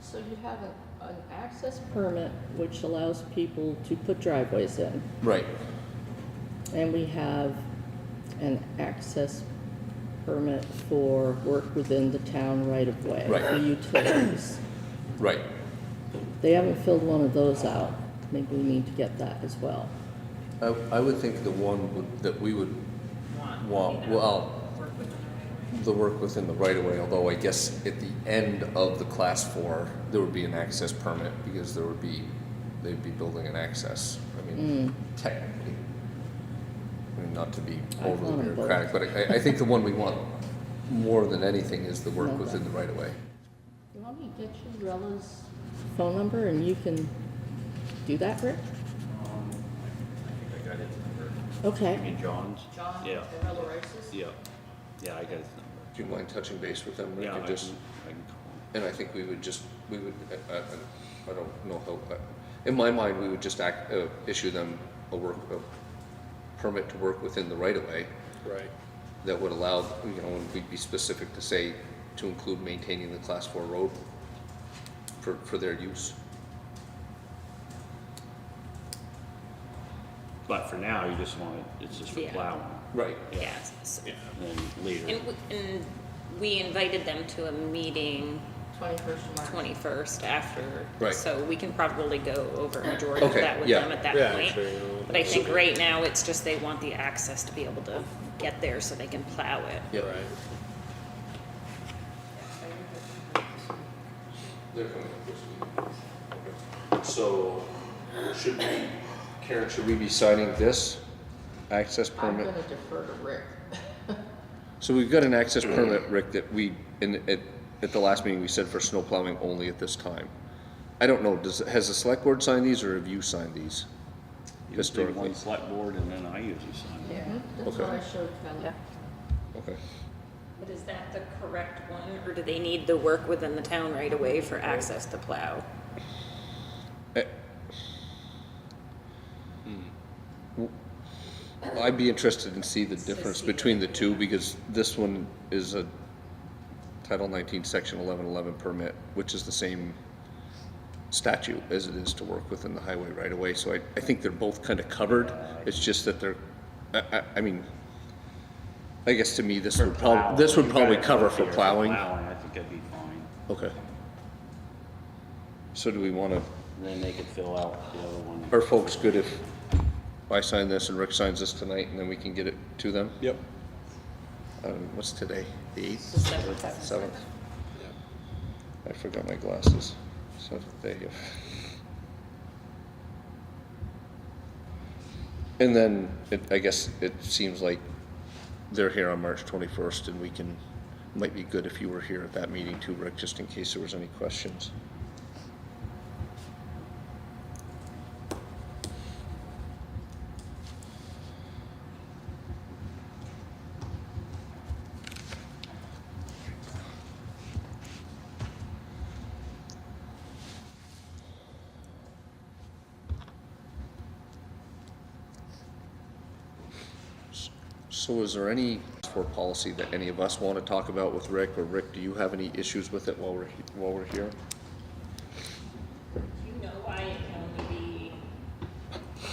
So you have an access permit which allows people to put driveways in, right, and we have an access permit for work within the town right of way. Right. For utilities. right. They haven't filled one of those out. Maybe we need to get that as well. I would think the one that we would want, well, the work within the right of way, although I guess at the end of the class 4, there would be an access permit because they'd be building an access. I mean, technically. I mean, not to be I overly want them both. bureaucratic, but I think the one we want more than anything is the work Okay. within the right of way. You want me to get you Rella's phone number and you can do that, Rick? I think I got his number. Okay. You mean John's? John, Yeah. Rella Rice's? Yeah. Yeah, I got his number. Do you mind touching base with them, Rick? Yeah, and I just, can call him. and I think I don't know how, in my mind, we would just issue them a permit to work within the right of way Right. that would allow, and we'd be specific to say, to include maintaining the class 4 road for their use. But for now, you just want it's just for Yeah. plowing. Right. Yes. Yeah. And then later. And we invited them to a meeting 21st of March. 21st after. Right. So we can probably go over a majority of Okay, that with yeah. them at that Yeah, point. sure. But I think right now, it's just they want the access to be able to get there so they can plow it. Yep. Right. They're coming up this week. Okay. So, Karen, should we be signing this access I'm permit? gonna defer to Rick. So we've got an access permit, Rick, that at the last meeting, we said for snow plowing only at this time. I don't know, has the select board signed these, or have you signed these? Usually Historically. one select board and then I usually sign it. Yeah, that's Okay. what I showed Kelly. Okay. But is that the correct one, or do they need the work within the town right away for access to plow? I'd be interested in see the difference between the two, because this one is a Title 19, Section 1111 permit, which is the same statute as it is to work within the highway right away. So I think they're both kind of covered. It's just that they're, I mean, I guess to me, this would probably You got it cover up for here plowing. I think that'd be fine. Okay. So do we wanna, And then they could fill out the other one. are folks good if I sign this and Rick signs this tonight and then we can get it to them? Yep. What's today? The 8th? The 7th. 7th? I forgot my glasses. 7th day, yeah. And then, I guess it seems like they're here on March 21st and we can, might be good if you were here at that meeting too, Rick, just in case there was any questions. So is there any for policy that any of us want to talk about with Rick, or Rick, do you have any issues with it while we're here? Do you know why it can only be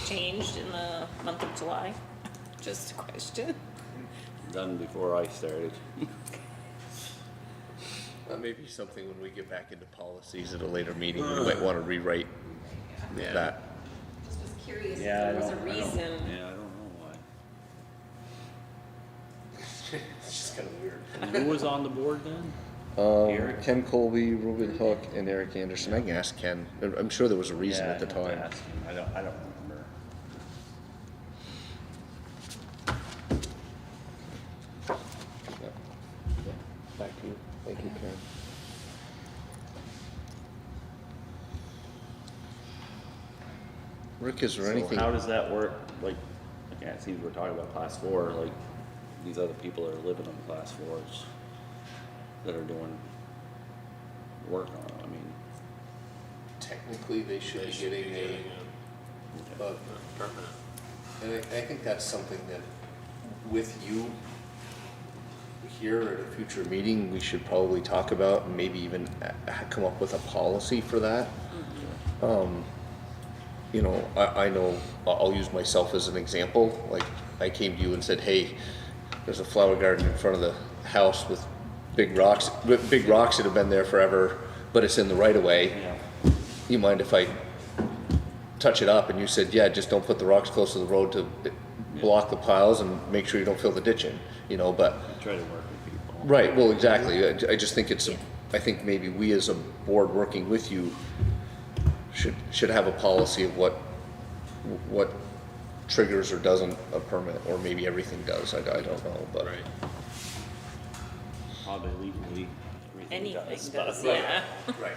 changed in the month of July? Just a question. Done before I started. That may be something when we get back into policies at a later meeting, we might want to rewrite Yeah. that. Just was curious if Yeah, there was a I don't reason. Yeah, I don't know why. It's just kind of weird. And who was on the board then? Eric? Ken Colby, Ruben Hook, and Eric Anderson. I can ask Ken. I'm sure there was a reason Yeah, at the I'd have to time. ask him. I don't remember. Yeah. Back to you. Thank you, Karen. Rick, is there So anything? how does that work? Like, I can't see we're talking about class 4, like, these other people that are living on class 4s that are doing work on it, I mean. Technically, they should be getting a, and I think that's something that with you here at a future meeting, we should probably talk about and maybe even come up with a policy for that. You know, I know, I'll use myself as an example. Like, I came to you and said, hey, there's a flower garden in front of the house with big rocks that have been there forever, but it's in the right of way. Yeah. You mind if I touch it up? And you said, yeah, just don't put the rocks close to the road to block the piles and make sure you don't fill the ditch in, you know, but. Try to work with people. Right, well, exactly. I just think I think maybe we as a board working with you should have a policy of what triggers or doesn't a permit, or maybe everything does. I don't know, but. Right. Probably legally, everything Anything does. does, yeah. Right.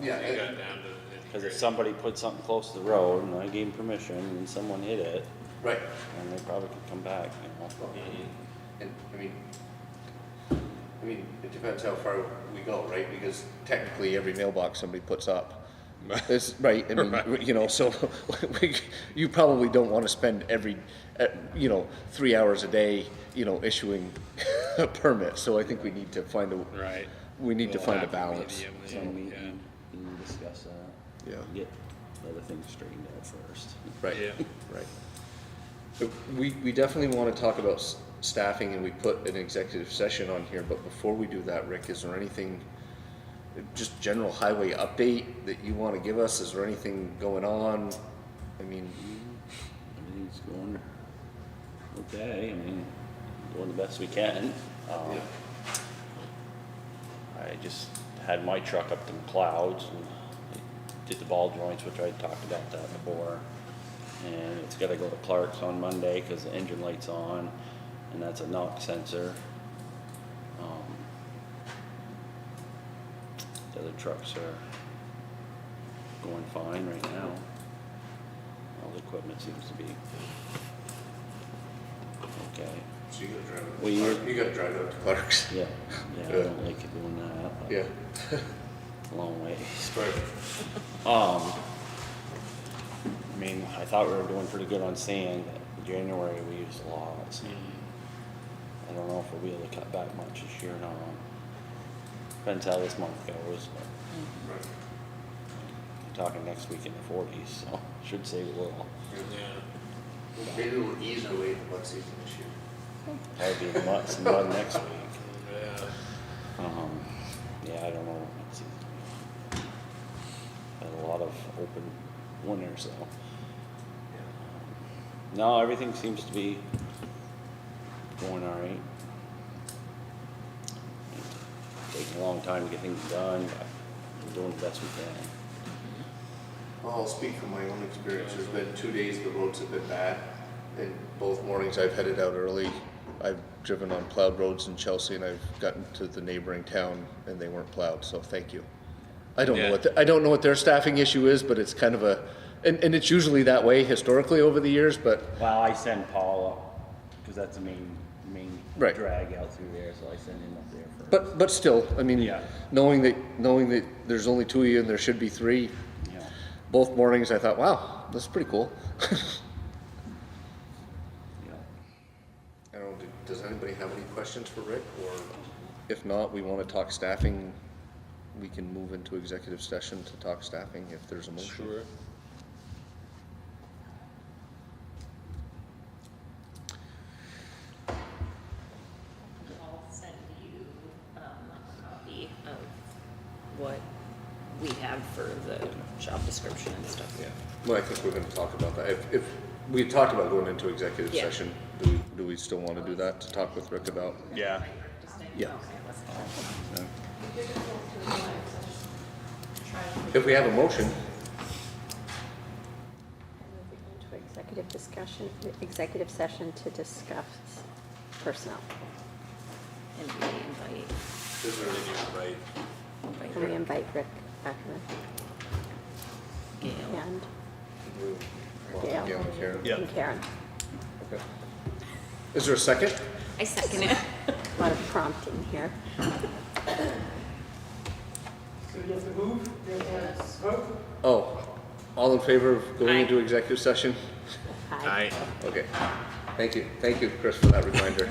It got down to Because if somebody put something close to the road and I gave them permission and someone hit it, Right. then they probably could come back, you know. And, I mean, it depends how far we go, right? Because technically, every mailbox somebody puts up. Is, right, I mean, you know, so you probably don't want to spend every, 3 hours a day, issuing a permit. So I think we need to find right. we need to We'll find a have balance. medium there, Some yeah. meeting and discuss that. Yeah. Get other things straightened out first. Right, Yeah. right. But we definitely want to talk about staffing, and we put an executive session on here, but before we do that, Rick, is there anything, just general highway update that you want to give us? Is there anything going on? I mean, Everything's going okay, I mean, doing the best we can. I just had my truck up to McLeod's and did the ball joints, which I talked about that before. And it's gotta go to Clark's on Monday because the engine light's on, and that's a knock sensor. The other trucks are going fine right now. All the equipment seems to be okay. so you gotta drive Well, you gotta drive out to Clark's. Yeah, I don't like it doing that, but Yeah. it's a long way. Right. I mean, I thought we were doing pretty good on sand. In January, we used a lot, so I don't know if we'll be able to cut back much this year or not. Depends how this month goes, but Right. we're talking next week in the 40s, so should save a little. Yeah. Maybe we'll ease our way in the mud season this year. Probably be some mud next week. Yeah. Yeah, I don't know. Let's see. a lot of open winners, so. No, everything seems to be going all right. Taking a long time to get things done, but we're doing the best we can. Well, I'll speak from my own experience. There's been 2 days the roads have been bad, and both mornings I've headed out early. I've driven on plowed roads in Chelsea, and I've gotten to the neighboring town, and they weren't plowed. So thank you. I don't know what I don't know what their staffing issue is, but it's kind of a, and it's usually that way historically over the years. But Well, I send Paul up, because that's the main Right. drag out through there, so I send him up there for. but still, I mean, Yeah. knowing that there's only 2 of you and there should be 3. Yeah. Both mornings I thought, wow, this is pretty cool. Yeah. I don't know, does anybody have any questions for Rick? Or if not, we want to talk staffing, we can move into executive session to talk staffing if there's a motion. Sure. I'll send you a copy of what we have for the job description and stuff. Yeah, well, I think we're going to talk about that. If we talked about going into executive Yeah. session, do we still want to do that, to talk with Rick about? Yeah. Yeah. If we have a motion, To executive session to discuss personnel. And we invite, Can we invite Rick Ackerman Gail. and Gail Gail and Karen. Yeah. and Karen? Okay. Is there a second? I second it. A lot of prompting here. So you have to move, you have to vote? Oh, all in favor of going Aye. into executive session? Aye. Okay. Thank you, Chris, for that reminder.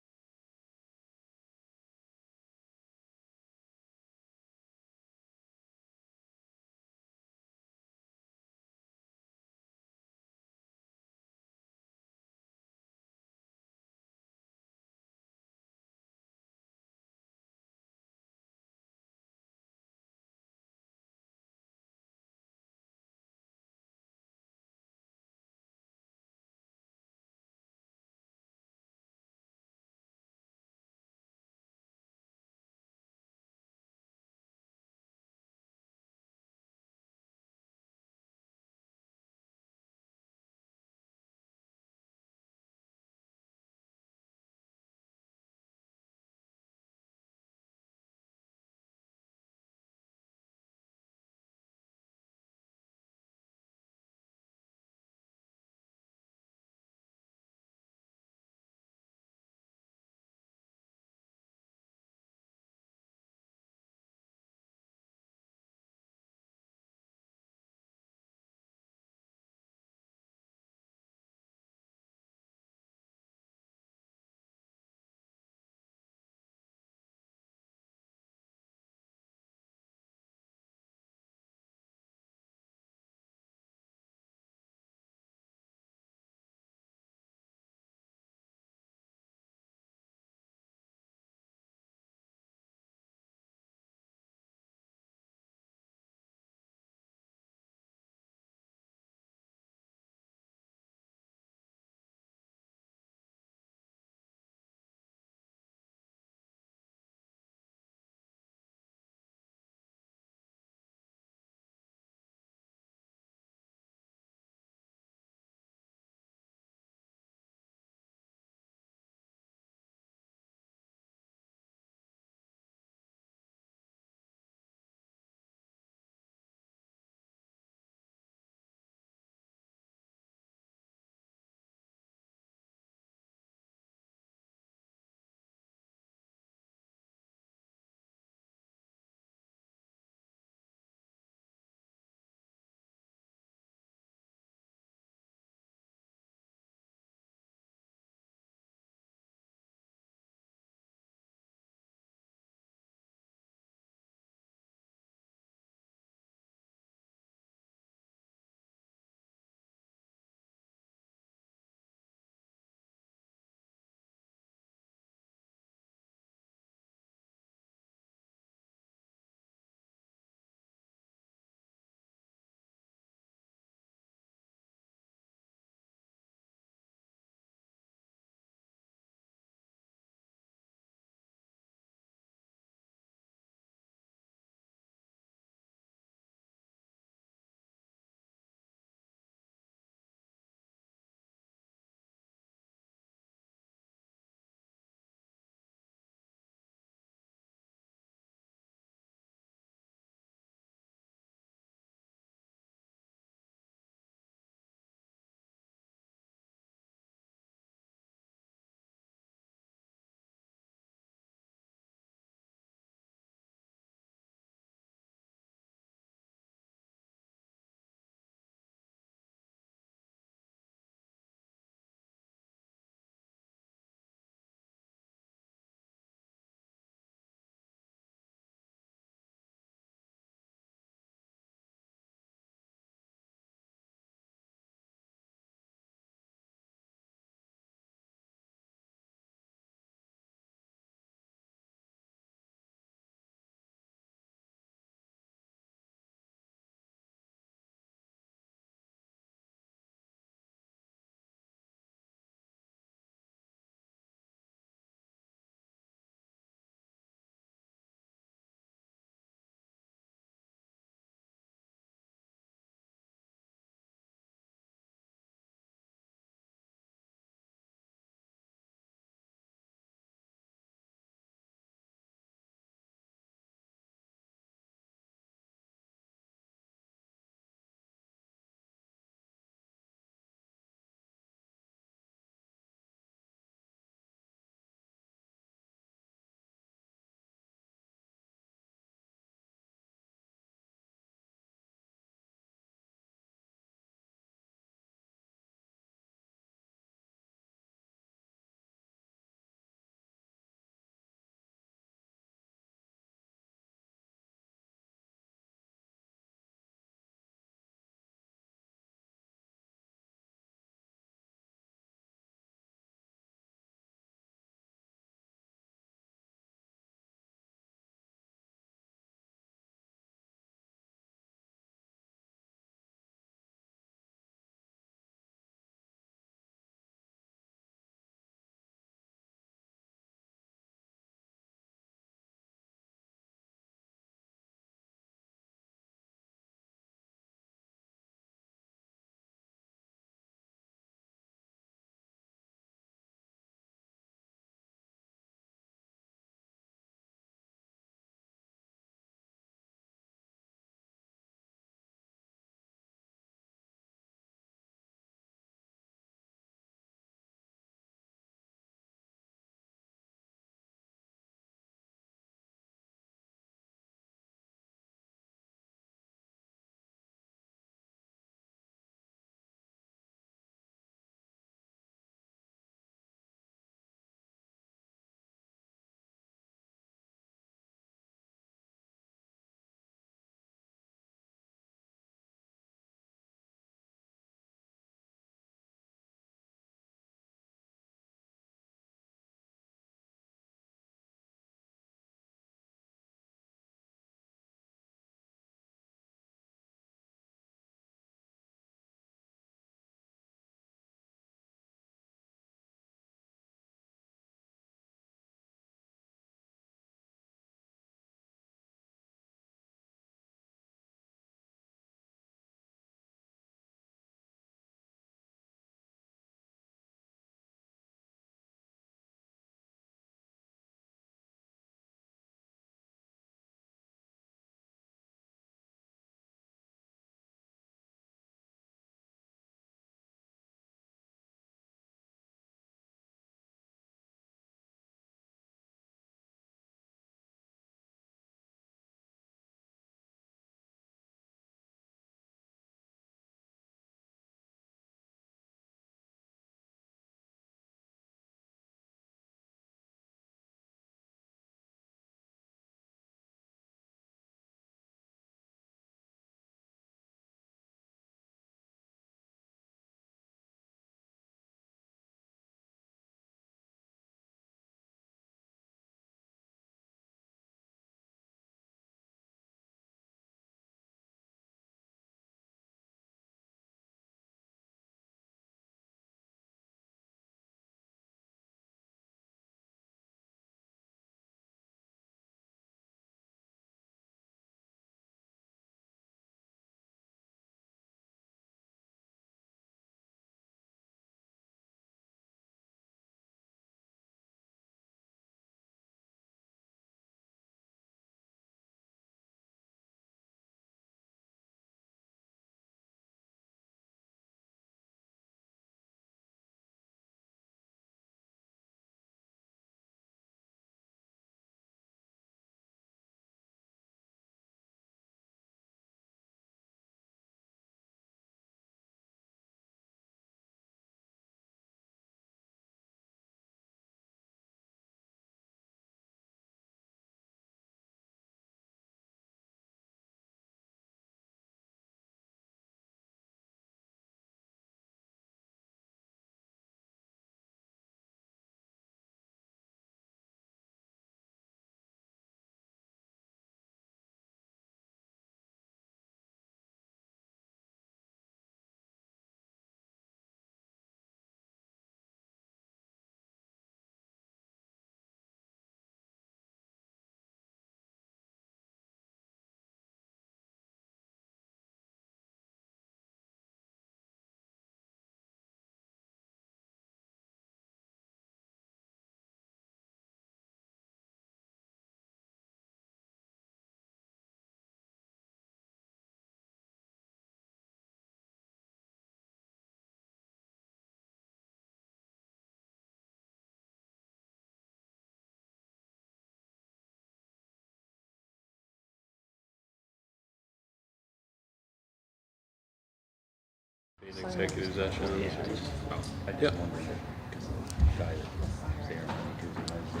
Executive session. Yeah, I just Yep. wondering, because the guy that's there Monday, Tuesday, Wednesday,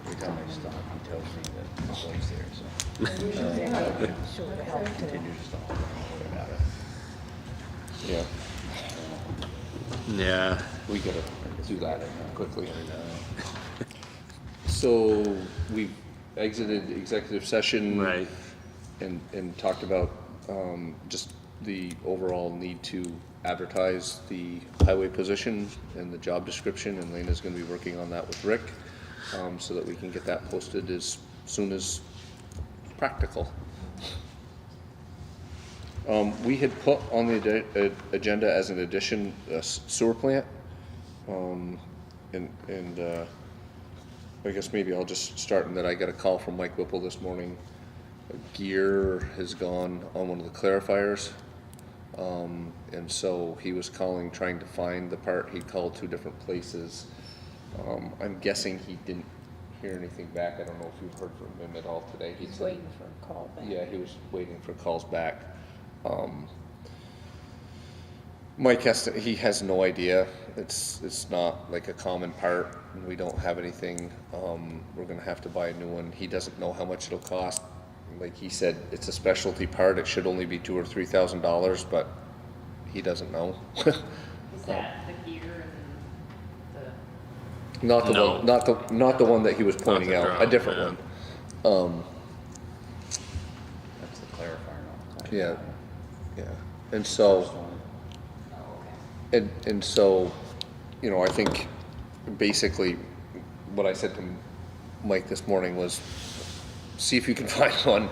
every time I stop, he tells me that his wife's there, so. Sure, the help to Continue to stop, about it. Yeah, Yeah. we gotta do that quickly. So we exited executive session. Right. And talked about, just the overall need to advertise the highway position and the job description, and Lena's gonna be working on that with Rick, so that we can get that posted as soon as practical. We had put on the agenda as an addition, a sewer plant. I guess maybe I'll just start in that I got a call from Mike Whipple this morning. A gear has gone on one of the clarifiers. And so he was calling, trying to find the part. He called 2 different places. I'm guessing he didn't hear anything back. I don't know if you've heard from him at all today. He's waiting for a call back. Yeah, he was waiting for calls back. Mike he has no idea. It's not like a common part, and we don't have anything. We're gonna have to buy a new one. He doesn't know how much it'll cost. Like he said, it's a specialty part. It should only be $2,000 or $3,000, but he doesn't know. Is that the gear and the? Not the No. one, not the one that he was pointing the out. drum, A different yeah. one. That's the clarifier, not the Yeah, clarifier. yeah. And so. First one. And so, you know, I think basically what I said to Mike this morning was, see if you can find one.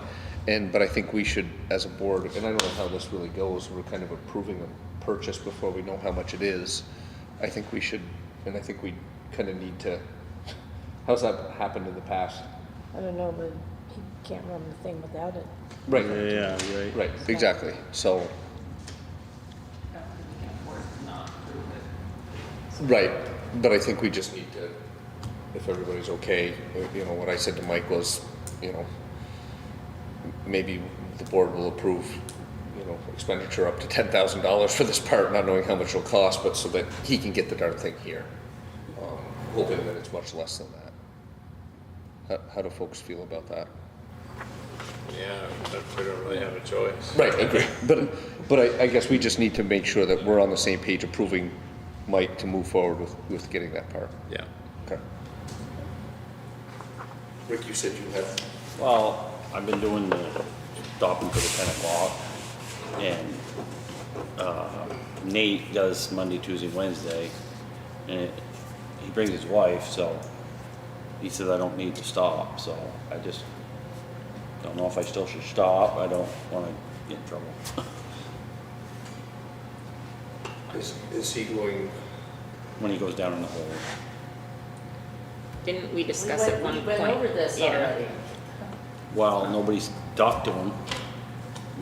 But I think we should, as a board, and I don't know how this really goes, we're kind of approving a purchase before we know how much it is. I think we should, and I think we kind of need to, how's that happened in the past? I don't know, but he can't run the thing without it. Right. Yeah, right. Right, exactly. So. Right, but I think we just need to, if everybody's okay, you know, what I said to Mike was, you know, maybe the board will approve, you know, expenditure up to $10,000 for this part, not knowing how much it'll cost, but so that he can get the darn thing here. Hoping that it's much less than that. How do folks feel about that? Yeah, but we don't really have a choice. Right, agree. But I guess we just need to make sure that we're on the same page approving Mike to move forward with getting that part. Yeah. Okay. Rick, you said you have. Well, I've been doing the stopping for the 10 o'clock, and Nate does Monday, Tuesday, Wednesday, and he brings his wife, so he says I don't need to stop, so I just don't know if I still should stop. I don't want to get in trouble. Is he going? When he goes down in the hole. Didn't we discuss at one We point? went over this Yeah. already. Well, nobody's talked to him.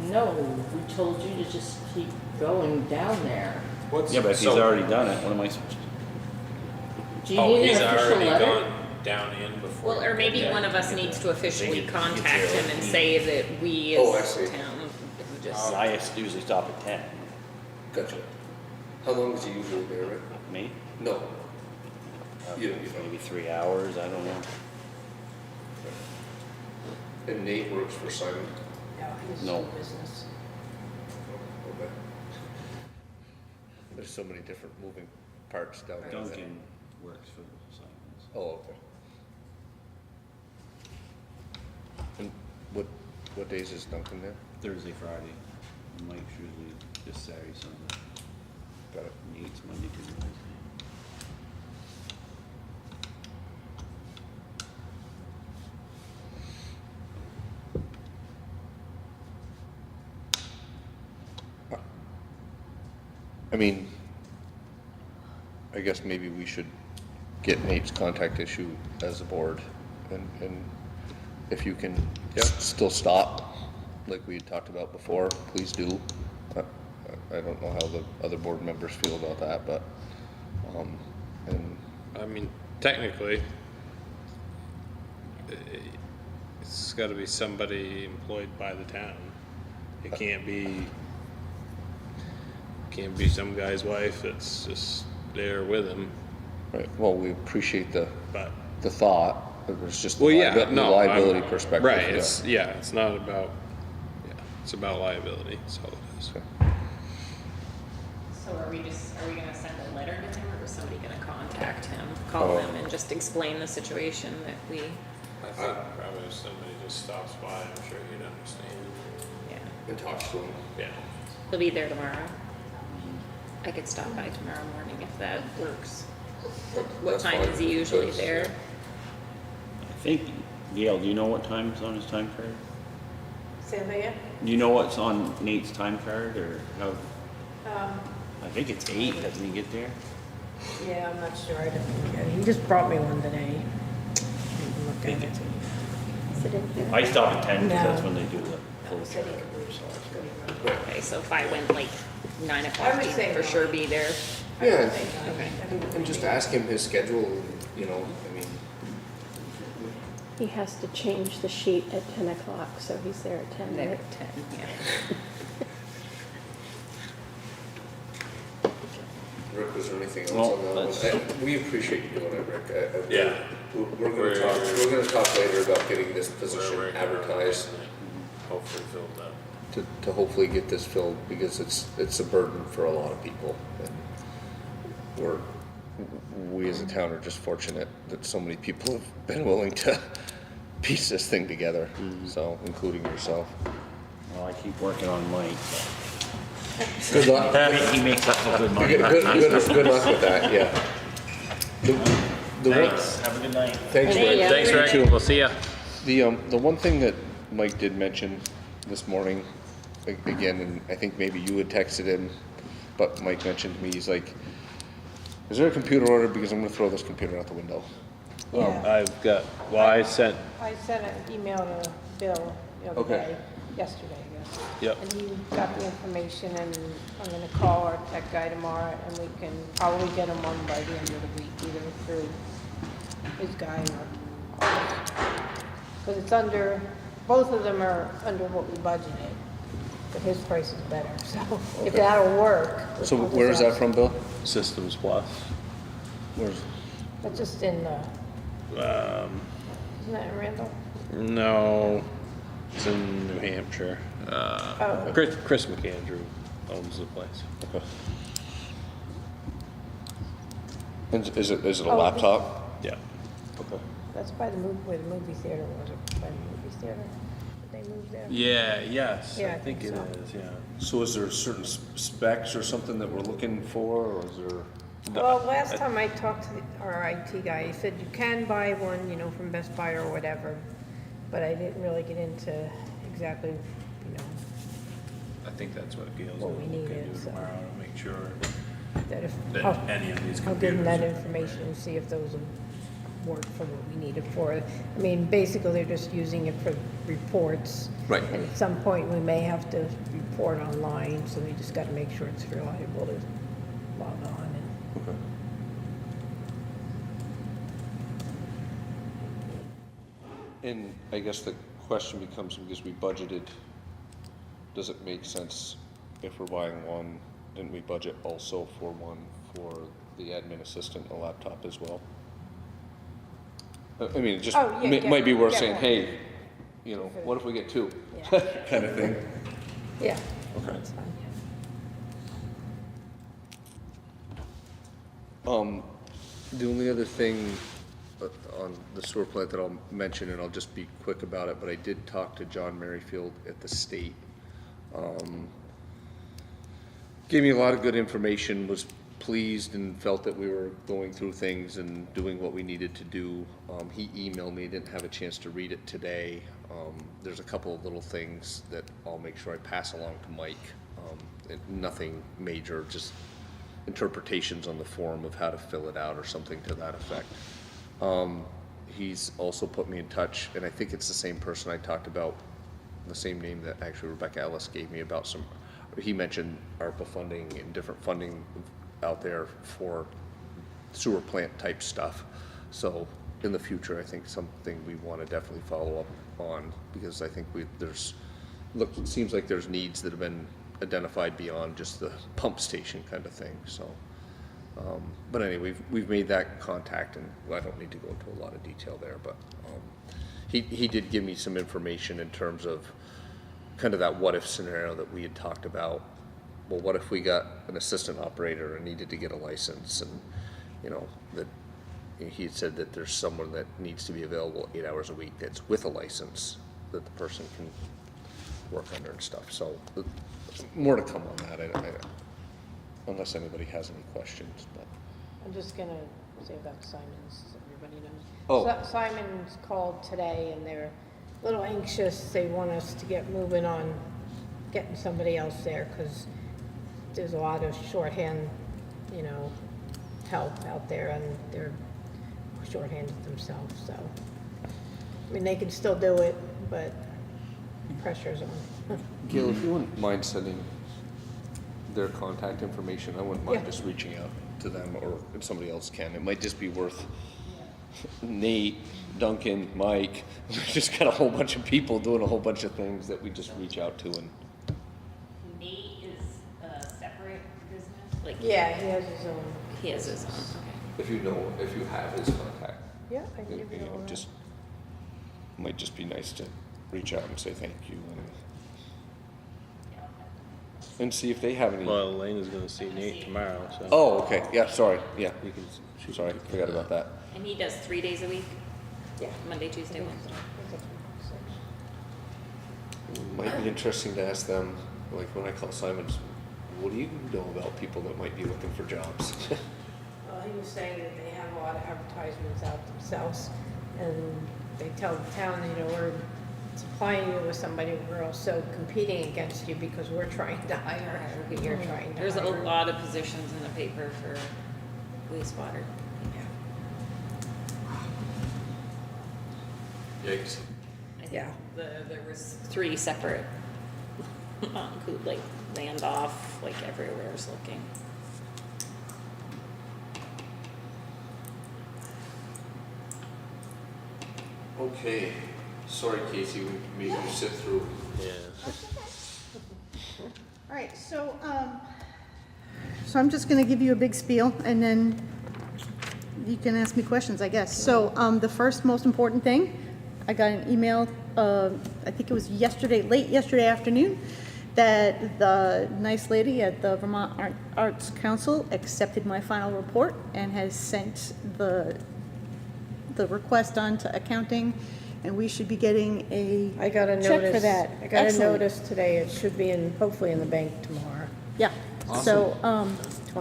No, we told you to just keep going down there. Yeah, but if he's already done it, what am I supposed to do? Do you need an official letter? down in before. Well, or maybe one of us needs to officially contact him and say that we Oh, I as see. town just. I usually stop at 10. Gotcha. How long is he usually there, Rick? Me? No. You know. Maybe 3 hours, I don't know. And Nate works for Simon. No. Business. Okay. There's so many different moving parts down there. Duncan works for the Simons. Oh, okay. And what days is Duncan there? Thursday, Friday. Mike's usually just Saturday, Sunday. Got it. Nate's Monday, Tuesday, Wednesday. I mean, I guess maybe we should get Nate's contact issue as a board, and if you can still stop, like we had talked about before, please do. I don't know how the other board members feel about that, but, and, I mean, technically, it's gotta be somebody employed by the town. It can't be some guy's wife that's just there with him, Right, well, we appreciate the but. thought, but there's just the Well, yeah, the no. liability I'm- perspective. Right, yeah. it's not about, it's about liability, that's all it is. So are we gonna send a letter to him, or is somebody gonna contact him, call him and just explain the situation that we, I think probably if somebody just stops by, I'm sure he'd understand. yeah. And talks to him. Yeah. He'll be there tomorrow. I could stop by tomorrow morning if that works. What That's time fine. is he usually That's- there? I think, Gail, do you know what time's on his time card? Say that again? Do you know what's on Nate's time card, or how? Um, I think it's 8, doesn't he get there? yeah, I'm not sure. I don't, he just brought me one today. Look at it. Is it in here? I stop at 10, because that's No. when they do the full Said he chart. could reach, so it's good. Okay, so if I went like 9 o'clock, I would say he'd for no. sure be there. Yeah, Okay. and just ask him his schedule, you know, I mean, He has to change the sheet at 10 o'clock, so he's there at 10, There right? at 10, yeah. Rick, was there anything else Well, on that that's- one? We appreciate you doing it, Rick. Yeah. We're gonna talk later about getting this position We're working on it advertised tonight. Hopefully filled up. to hopefully get this filled, because it's a burden for a lot of people. And we as a town are just fortunate that so many people have been willing to piece this thing together, so, including yourself. Well, I keep working on Mike. Good luck. He makes up for good money. Good luck with that, yeah. The one- Thanks, have a good night. Thanks, Rick. ya. Thanks, Rick, we'll see ya. The one thing that Mike did mention this morning, again, and I think maybe you had texted him, but Mike mentioned to me, he's like, is there a computer order, because I'm gonna throw this computer out the window. I've got, well, I sent, I sent an email to Bill the other Okay. day, yesterday, I guess. Yep. And he got the information, and I'm gonna call our tech guy tomorrow, and we can probably get him on by the end of the week, either through his guy or ours. Because it's under, both of them are under what we budgeted, but his price is better, so if that'll work. So where is that from, Bill? Systems Plus. Where's, That's just in the, isn't that in Randall? No, it's in New Hampshire. Oh. Chris McAndrew owns the place. okay. And is it a Oh, laptop? Yeah. Okay. That's by the movie, where the movie theater was, or by the movie theater? Did they move there? Yeah, yes, Yeah, I I think it think so. is, yeah. So is there certain specs or something that we're looking for, or is there? Well, last time I talked to our IT guy, he said you can buy one, you know, from Best Buy or whatever, but I didn't really get into exactly, you know, I think that's what Gail's What gonna we look needed, into so. tomorrow to make sure that if, that any of these I'll give him that computers. information and see if those will work for what we need it for. I mean, basically, they're just using it for reports. Right. And at some point, we may have to report online, so we just gotta make sure it's reliable to log on and. Okay. And I guess the question becomes, because we budgeted, does it make sense if we're buying one, didn't we budget also for one for the admin assistant, a laptop as well? I mean, it just Oh, yeah, might be worth get saying, one. hey, you know, what if we get two? Yeah. Kind of thing. Yeah. Okay. That's fine. The only other thing on the sewer plant that I'll mention, and I'll just be quick about it, but I did talk to John Merrifield at the state. Gave me a lot of good information, was pleased and felt that we were going through things and doing what we needed to do. He emailed me, didn't have a chance to read it today. There's a couple of little things that I'll make sure I pass along to Mike. Nothing major, just interpretations on the form of how to fill it out or something to that effect. He's also put me in touch, and I think it's the same person I talked about, the same name that actually Rebecca Ellis gave me about some, he mentioned ARPA funding and different funding out there for sewer plant type stuff. So in the future, I think something we want to definitely follow up on, because I think it seems like there's needs that have been identified beyond just the pump station kind of thing, so. But anyway, we've made that contact, and I don't need to go into a lot of detail there, but he did give me some information in terms of kind of that what-if scenario that we had talked about. Well, what if we got an assistant operator and needed to get a license, and, you know, that he had said that there's someone that needs to be available 8 hours a week that's with a license that the person can work under and stuff. So more to come on that, unless anybody has any questions. But I'm just gonna say about Simon's, so everybody knows. Oh. Simon's called today and they're a little anxious. They want us to get moving on getting somebody else there, because there's a lot of shorthand, you know, help out there, and they're shorthanded themselves, so. I mean, they can still do it, but pressure's on. Gail, if you wouldn't mind sending their contact information, I wouldn't mind Yeah. just reaching out to them, or if somebody else can. It might just be worth Nate, Duncan, Mike, we just got a whole bunch of people doing a whole bunch of things that we just reach out to. And Nate is a separate business? Like, Yeah, he has his own. he has his own, okay. if you have his contact, Yeah, I can you give you know, all that. just, might just be nice to reach out and say thank you, and see if they have any. Well, Elaine is gonna see Nate tomorrow, so. Oh, okay, yeah, sorry, yeah, You can, she sorry, can- forgot about that. And he does 3 days a week? Yeah. Monday, Tuesday, Wednesday? Might be interesting to ask them, like when I call Simon's, what do you know about people that might be looking for jobs? Well, he was saying that they have a lot of advertisements out themselves, and they tell the town, you know, we're supplying you with somebody, we're also competing against you because we're trying to hire, who you're trying to hire. There's a lot of positions in the paper for wastewater. Yikes. I think Yeah. there was 3 separate, who like land off, like everywhere is looking. Okay, sorry Casey, we made you sit through. Yeah. All right, so I'm just gonna give you a big spiel, and then you can ask me questions, I guess. So, the first most important thing, I got an email, I think it was yesterday, late yesterday afternoon, that the nice lady at the Vermont Arts Council accepted my final report and has sent the request on to accounting, and we should be getting I got a check notice. for that. I got a Excellent. notice today. It should be hopefully in the bank tomorrow. Yeah, so,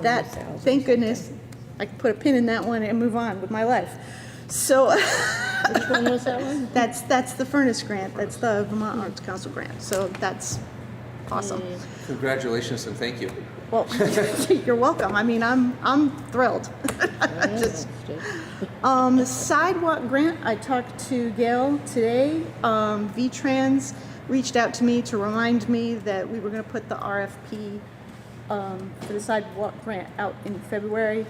that, 20,000 thank goodness, I can put a pin in that one and move on with my life. So, Which one was that one? that's the furnace grant, that's the Vermont Arts Council grant, so that's awesome. Congratulations and thank you. Well, you're welcome, I mean, I'm thrilled. Just, the sidewalk grant, I talked to Gail today. V-Trans reached out to me to remind me that we were gonna put the RFP for the sidewalk grant out in February.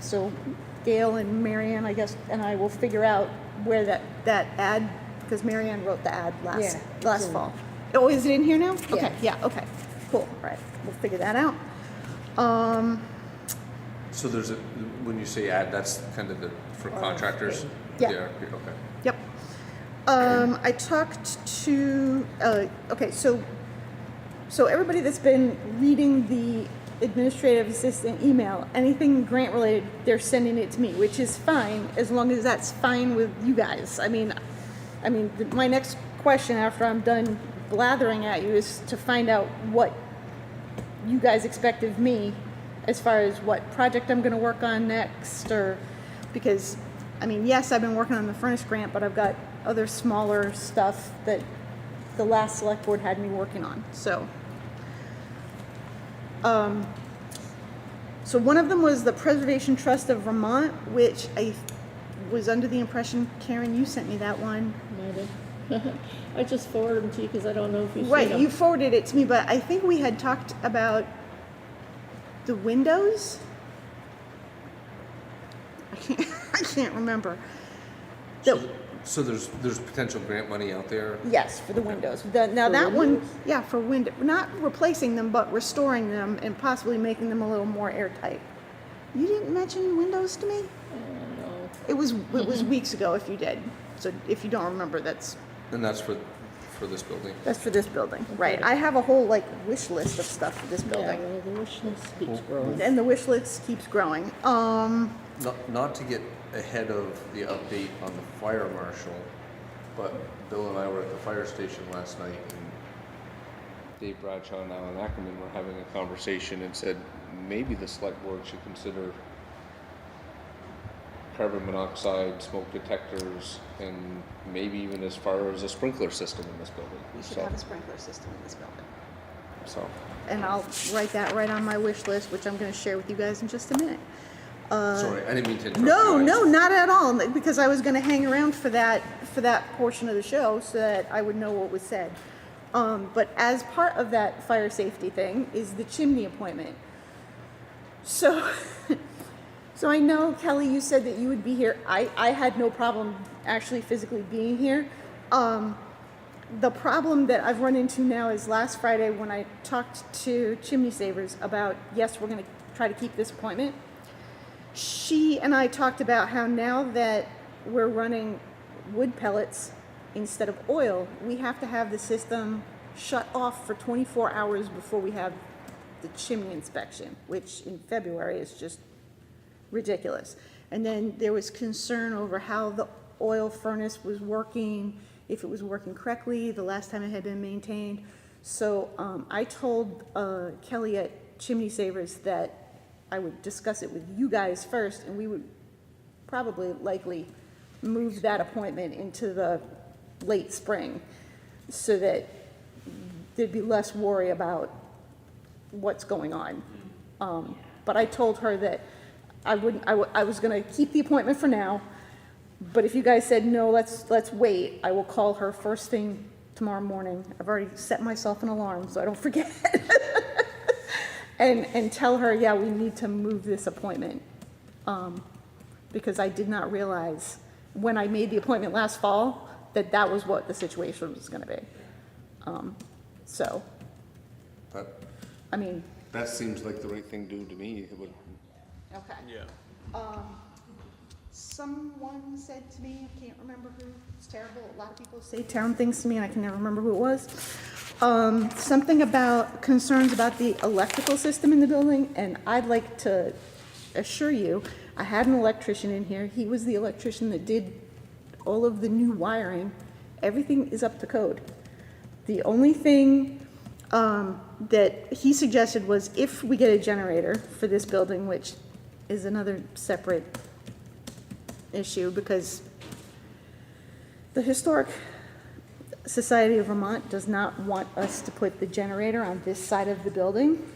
So Gail and Marianne, I guess, and I will figure out where that ad, because Marianne wrote the ad last fall. Oh, is it in here now? Okay, yeah, okay, cool, all right, we'll figure that out. So there's when you say ad, that's kind of for contractors? Yeah. Okay. Yep. I talked to, okay, so everybody that's been reading the administrative assistant email, anything grant related, they're sending it to me, which is fine, as long as that's fine with you guys. I mean, my next question after I'm done blathering at you is to find out what you guys expect of me as far as what project I'm gonna work on next, or, because, I mean, yes, I've been working on the furnace grant, but I've got other smaller stuff that the last select board had me working on, so. So one of them was the Preservation Trust of Vermont, which I was under the impression, Karen, you sent me that one. I just forwarded them to you because I don't know if you've seen Right, them. you forwarded it to me, but I think we had talked about the windows? I can't remember. So there's potential grant money out there? Yes, for the windows. Now that one, yeah, for window, not replacing them, but restoring them and possibly making them a little more airtight. You didn't mention windows to me? It was weeks ago if you did. So if you don't remember, that's And that's for this building? for this building, right? I have a whole like wish list of stuff for this Yeah, building. well, the wish list keeps growing. And the wish list keeps growing. Not to get ahead of the update on the fire marshal, but Bill and I were at the fire station last night, and Dave Bradshaw and Alan Ackerman were having a conversation and said maybe the select board should consider carbon monoxide, smoke detectors, and maybe even as far as a sprinkler system in this building. We should have a sprinkler system in this building. So, And I'll write that right on my wish list, which I'm going to share with you guys in just a minute. sorry, I didn't mean to interrupt No, you. no, not at all. Because I was going to hang around for that portion of the show so that I would know what was said. But as part of that fire safety thing is the chimney appointment. So, so I know, Kelly, you said that you would be here. I had no problem actually physically being here. The problem that I've run into now is last Friday when I talked to Chimney Savers about, yes, we're going to try to keep this appointment. She and I talked about how now that we're running wood pellets instead of oil, we have to have the system shut off for 24 hours before we have the chimney inspection, which in February is just ridiculous. And then there was concern over how the oil furnace was working, if it was working correctly, the last time it had been maintained. So I told Kelly at Chimney Savers that I would discuss it with you guys first, and we would probably likely move that appointment into the late spring so that there'd be less worry about what's going on. But I told her that I was going to keep the appointment for now, but if you guys said no, let's wait, I will call her first thing tomorrow morning. I've already set myself an alarm so I don't forget. And tell her, yeah, we need to move this appointment. Because I did not realize when I made the appointment last fall that that was what the situation was going to be. So, I mean. That seems like the right thing to do to me. It would. Okay. Yeah. Someone said to me, I can't remember who, it's terrible, a lot of people say terrible things to me and I can never remember who it was. Something about concerns about the electrical system in the building, and I'd like to assure you, I had an electrician in here, he was the electrician that did all of the new wiring, everything is up to code. The only thing that he suggested was if we get a generator for this building, which is another separate issue because the Historic Society of Vermont does not want us to put the generator on this side of the building,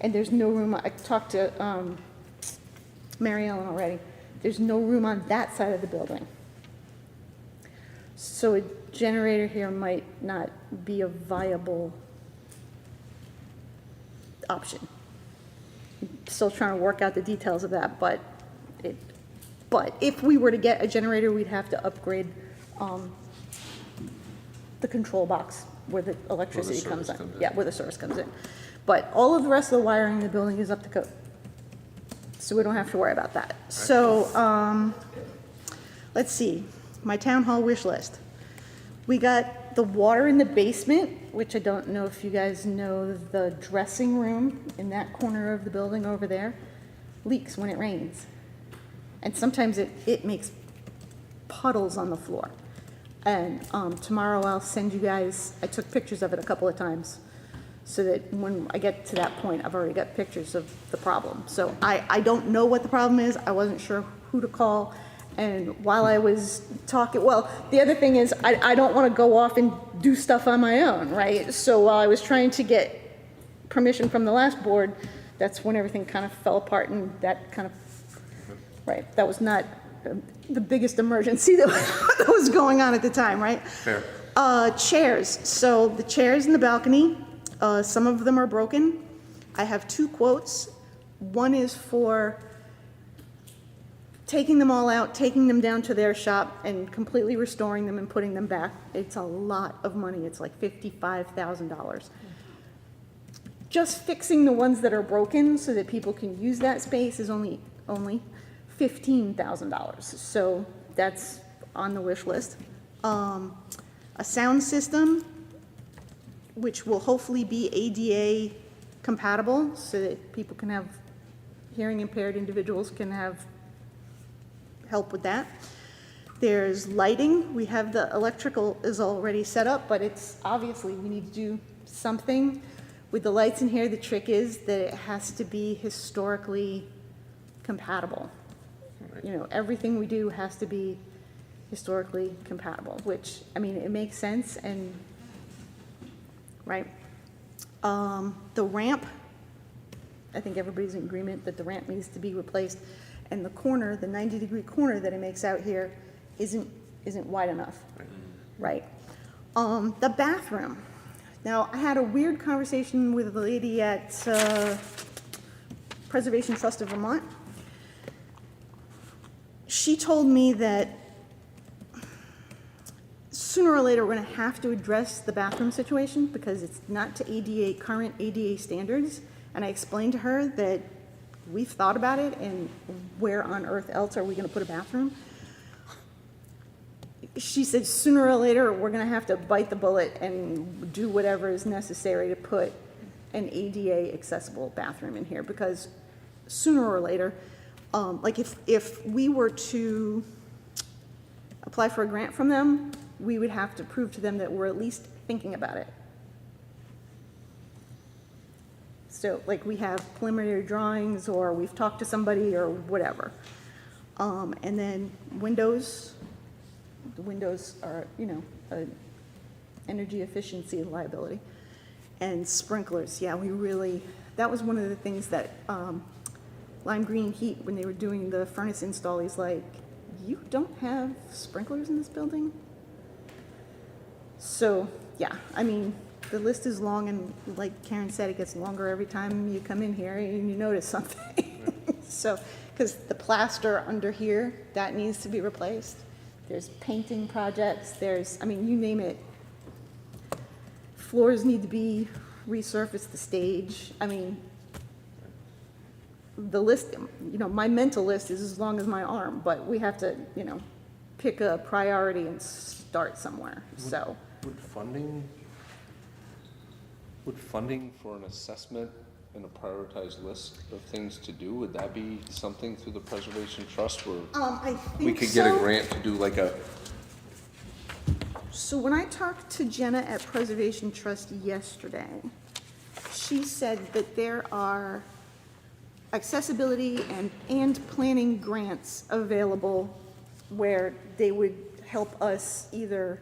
and there's no room. I talked to Mary Ellen already. There's no room on that side of the building, so a generator here might not be a viable option. Still trying to work out the details of that, but if we were to get a generator, we'd have to upgrade the control box where the electricity comes in. Yeah, where the service comes in. But all of the rest of the wiring in the building is up to code. So we don't have to worry about that. So let's see, my town hall wish list. We got the water in the basement, which I don't know if you guys know, the dressing room in that corner of the building over there leaks when it rains. And sometimes it makes puddles on the floor. And tomorrow I'll send you guys, I took pictures of it a couple of times so that when I get to that point, I've already got pictures of the problem. So I don't know what the problem is. I wasn't sure who to call. And while I was talking, well, the other thing is I don't want to go off and do stuff on my own, right? So while I was trying to get permission from the last board, that's when everything kind of fell apart and that kind of, right, that was not the biggest emergency that was going on at the time, right? Fair. Chairs. So the chairs in the balcony, some of them are broken. I have two quotes. One is for taking them all out, taking them down to their shop and completely restoring them and putting them back, it's a lot of money. It's like $55,000. Just fixing the ones that are broken so that people can use that space is only $15,000. So that's on the wish list. A sound system, which will hopefully be ADA compatible so that people can have, hearing impaired individuals can have help with that. There's lighting. We have the electrical is already set up, but it's obviously we need to do something with the lights in here. The trick is that it has to be historically compatible. You know, everything we do has to be historically compatible, which, I mean, it makes sense and, right? The ramp, I think everybody's in agreement that the ramp needs to be replaced. And the corner, the 90-degree corner that it makes out here isn't wide enough, right? The bathroom. Now, I had a weird conversation with a lady at Preservation Trust of Vermont. She told me that sooner or later we're going to have to address the bathroom situation because it's not to current ADA standards. And I explained to her that we've thought about it and where on earth else are we going to put a bathroom? She said sooner or later we're going to have to bite the bullet and do whatever is necessary to put an ADA accessible bathroom in here because sooner or later, like if we were to apply for a grant from them, we would have to prove to them that we're at least thinking about it. So like we have preliminary drawings or we've talked to somebody or whatever. And then windows, the windows are, you know, energy efficiency liability. And sprinklers, yeah, that was one of the things that Lime Green Heat, when they were doing the furnace install, he's like, you don't have sprinklers in this building? So, yeah, I mean, the list is long, and like Karen said, it gets longer every time you come in here and you notice something. So, because the plaster under here, that needs to be replaced. There's painting projects, I mean, you name it. Floors need to be resurfaced, the stage. I mean, the list, you know, my mental list is as long as my arm, but we have to, you know, pick a priority and start somewhere, so. Would funding for an assessment and a prioritized list of things to do, would that be something through the Preservation Trust where I think we could get a so. grant to do like a, So when I talked to Jenna at Preservation Trust yesterday, she said that there are accessibility and planning grants available where they would help us either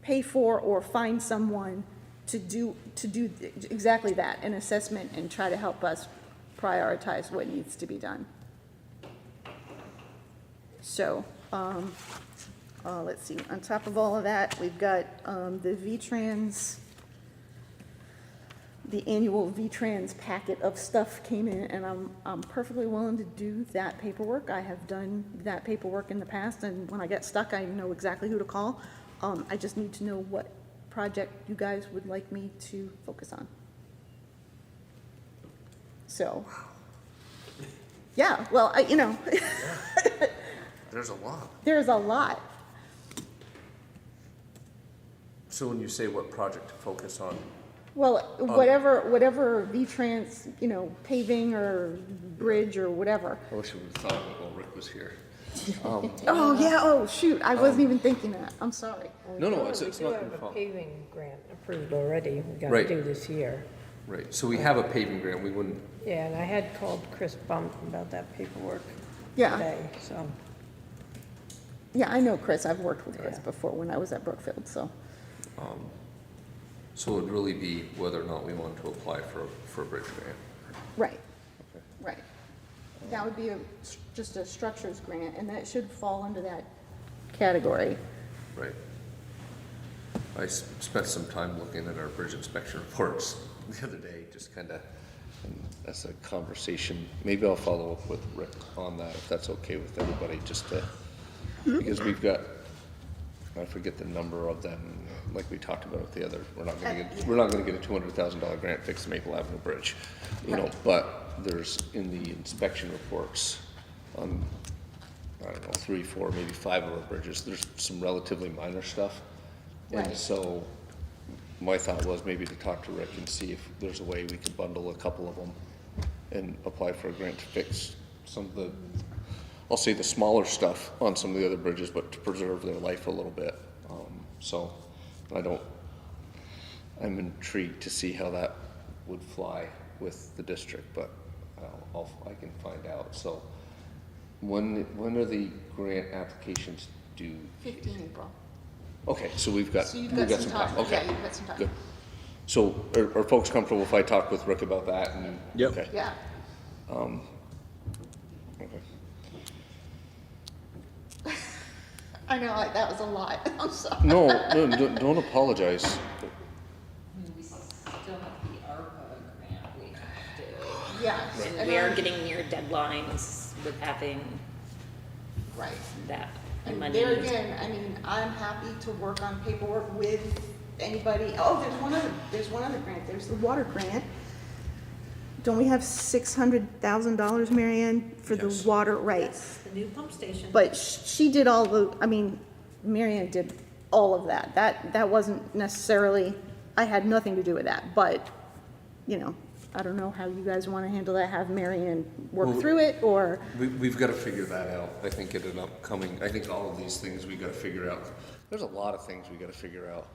pay for or find someone to do exactly that, an assessment, and try to help us prioritize what needs to be done. So, let's see, on top of all of that, we've got the VTrans, the annual VTrans packet of stuff came in, and I'm perfectly willing to do that paperwork. I have done that paperwork in the past, and when I get stuck, I know exactly who to call. I just need to know what project you guys would like me to focus on. So, yeah, well, you know. there's a lot. There's a lot. So when you say what project to focus on, Well, whatever VTrans, you know, paving or bridge or whatever. I wish I would have thought of it while Rick was here. Oh, yeah, oh, shoot, I wasn't even thinking that, I'm sorry. No, it's We not do your have a fault. paving grant approved already, we gotta Right. do this year. Right, so we have a paving grant, we wouldn't, Yeah, and I had called Chris Bump about that paperwork Yeah, today, so. yeah, I know Chris, I've worked with Chris before when I was at Brookfield, so. so it would really be whether or not we want to apply for a bridge grant. Right, right. That would be just a structures grant, and that should fall under that category. Right. I spent some time looking at our bridge inspection reports the other day, just kind of, as a conversation. Maybe I'll follow up with Rick on that, if that's okay with everybody, just to, because we've got, I forget the number of them, like we talked about with the other, we're not gonna get a $200,000 grant fix the Maple Avenue Bridge, you know, but there's in the inspection reports on, I don't know, 3, 4, maybe 5 of our bridges, there's some relatively minor stuff. And Right. so my thought was maybe to talk to Rick and see if there's a way we could bundle a couple of them and apply for a grant to fix some of the, I'll say the smaller stuff on some of the other bridges, but to preserve their life a little bit. So I'm intrigued to see how that would fly with the district, but I can find out. So when are the grant applications due? 15 April. Okay, so we've got So some you've got some time. time. Okay, Yeah, you've got some time. good. So are folks comfortable if I talk with Rick about that? And Yep. Okay. Yeah. Okay. I know, like, that was a lot. I'm sorry. No, don't apologize. We still have the ARPA grant we have to. Yes. And we are getting near deadlines with having Right. that And money. there again, I mean, I'm happy to work on paperwork with anybody. Oh, there's one other grant. There's the water grant. Don't we have $600,000, Marianne, for the Yes. water? Right. Yes, the new pump station. But she did all the, I mean, Marianne did all of that. That wasn't necessarily, I had nothing to do with that, but, you know, I don't know how you guys want to handle that, have Marianne work Well, through it, or, We've got to figure that out. I think at an upcoming, I think all of these things we got to figure out. There's a lot of things we got to figure out.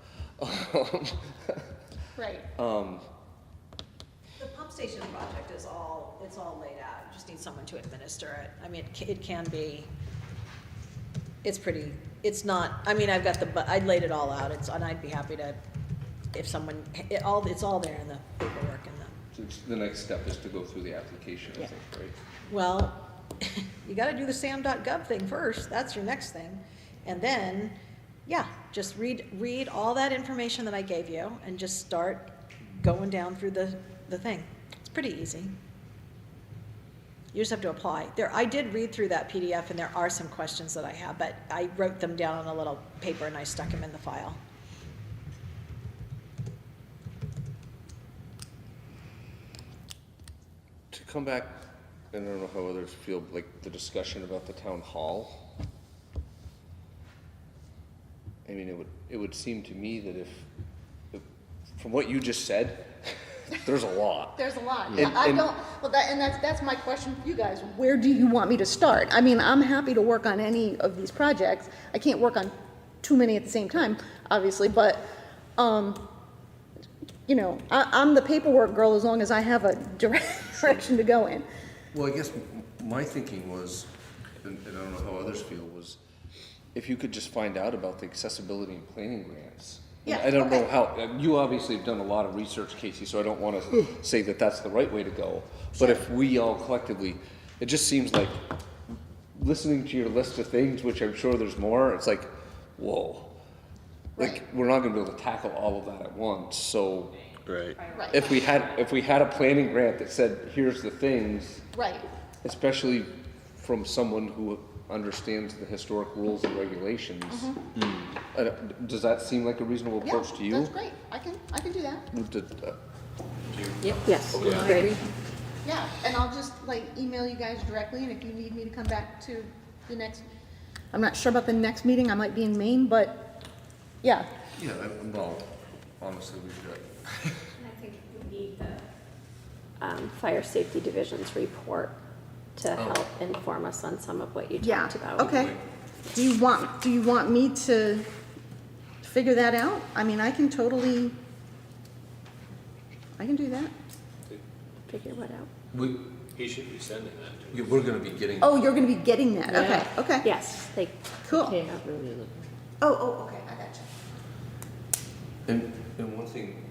right. The pump station project is it's all laid out, you just need someone to administer it. I mean, it can be, it's not, I mean, I laid it all out, and I'd be happy to, if someone, it's all there in the paperwork and So the next step is to go through the application, I think, right? well, you gotta do the sam.gov thing first, that's your next thing. And then, yeah, just read all that information that I gave you and just start going down through the thing. It's pretty easy. You just have to apply. I did read through that PDF and there are some questions that I have, but I wrote them down on a little paper and I stuck them in the file. To come back, and I don't know how others feel, like the discussion about the town hall. I mean, it would seem to me that if from what you just said, there's a lot. There's a lot. And- Yeah, I and- don't, well, that's my question for you guys. Where do you want me to start? I mean, I'm happy to work on any of these projects. I can't work on too many at the same time, obviously, but, you know, I'm the paperwork girl as long as I have a direction to go in. Well, I guess my thinking was, and I don't know how others feel, was if you could just find out about the accessibility and planning grants. Yeah, I don't know okay. how, you obviously have done a lot of research, Casey, so I don't want to say that that's the right way to go. But if we all collectively, it just seems like, listening to your list of things, which I'm sure there's more, it's like, whoa. Like, we're not gonna be able to tackle all of that at once, so Right. Right, if we had a planning grant that said, here's the things, right. especially from someone who understands the historic rules and regulations. Does that seem like a reasonable Mm-hmm. Yeah, approach to you? that's great. I can do that. Yes, I great. agree. Yeah, and I'll just like email you guys directly, and if you need me to come back to the next, I'm not sure about the next meeting, I might be in Maine, but, yeah. Yeah, well, honestly, we've got. And I think we need the Fire Safety Division's report to help inform us on some of what you Yeah, talked about. okay. Do you want me to figure that out? I mean, I can do that. Figure what out. He should be sending that to us. We're gonna be getting. Oh, you're gonna be getting that, okay, okay. Yes, they, Cool. Can't really look. Oh, okay, I got you. And one thing,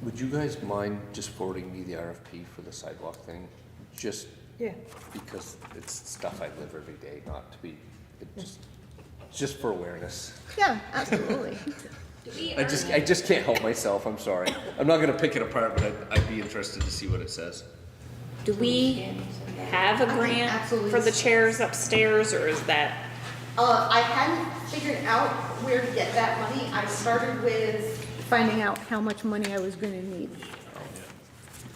would you guys mind just forwarding me the RFP for the sidewalk thing? Just Yeah. because it's stuff I live every day, not to be, it's just for awareness. Yeah, absolutely. I just can't help myself, I'm sorry. I'm not gonna pick it apart, but I'd be interested to see what it says. Do we have a grant absolutely. for the chairs upstairs, or is that? I hadn't figured out where to get that money. I started with finding out how much money I was gonna need.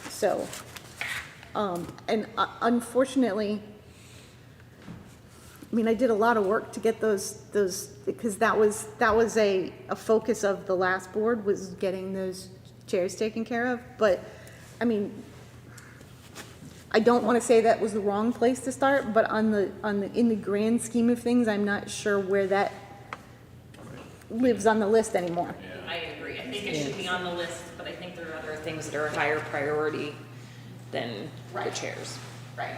So, and unfortunately, I mean, I did a lot of work to get those, because that was a focus of the last board, was getting those chairs taken care of. But, I mean, I don't want to say that was the wrong place to start, but in the grand scheme of things, I'm not sure where that lives on the list anymore. I agree. I think it should be on the list, but I think there are other things that are a higher priority than the chairs. Right.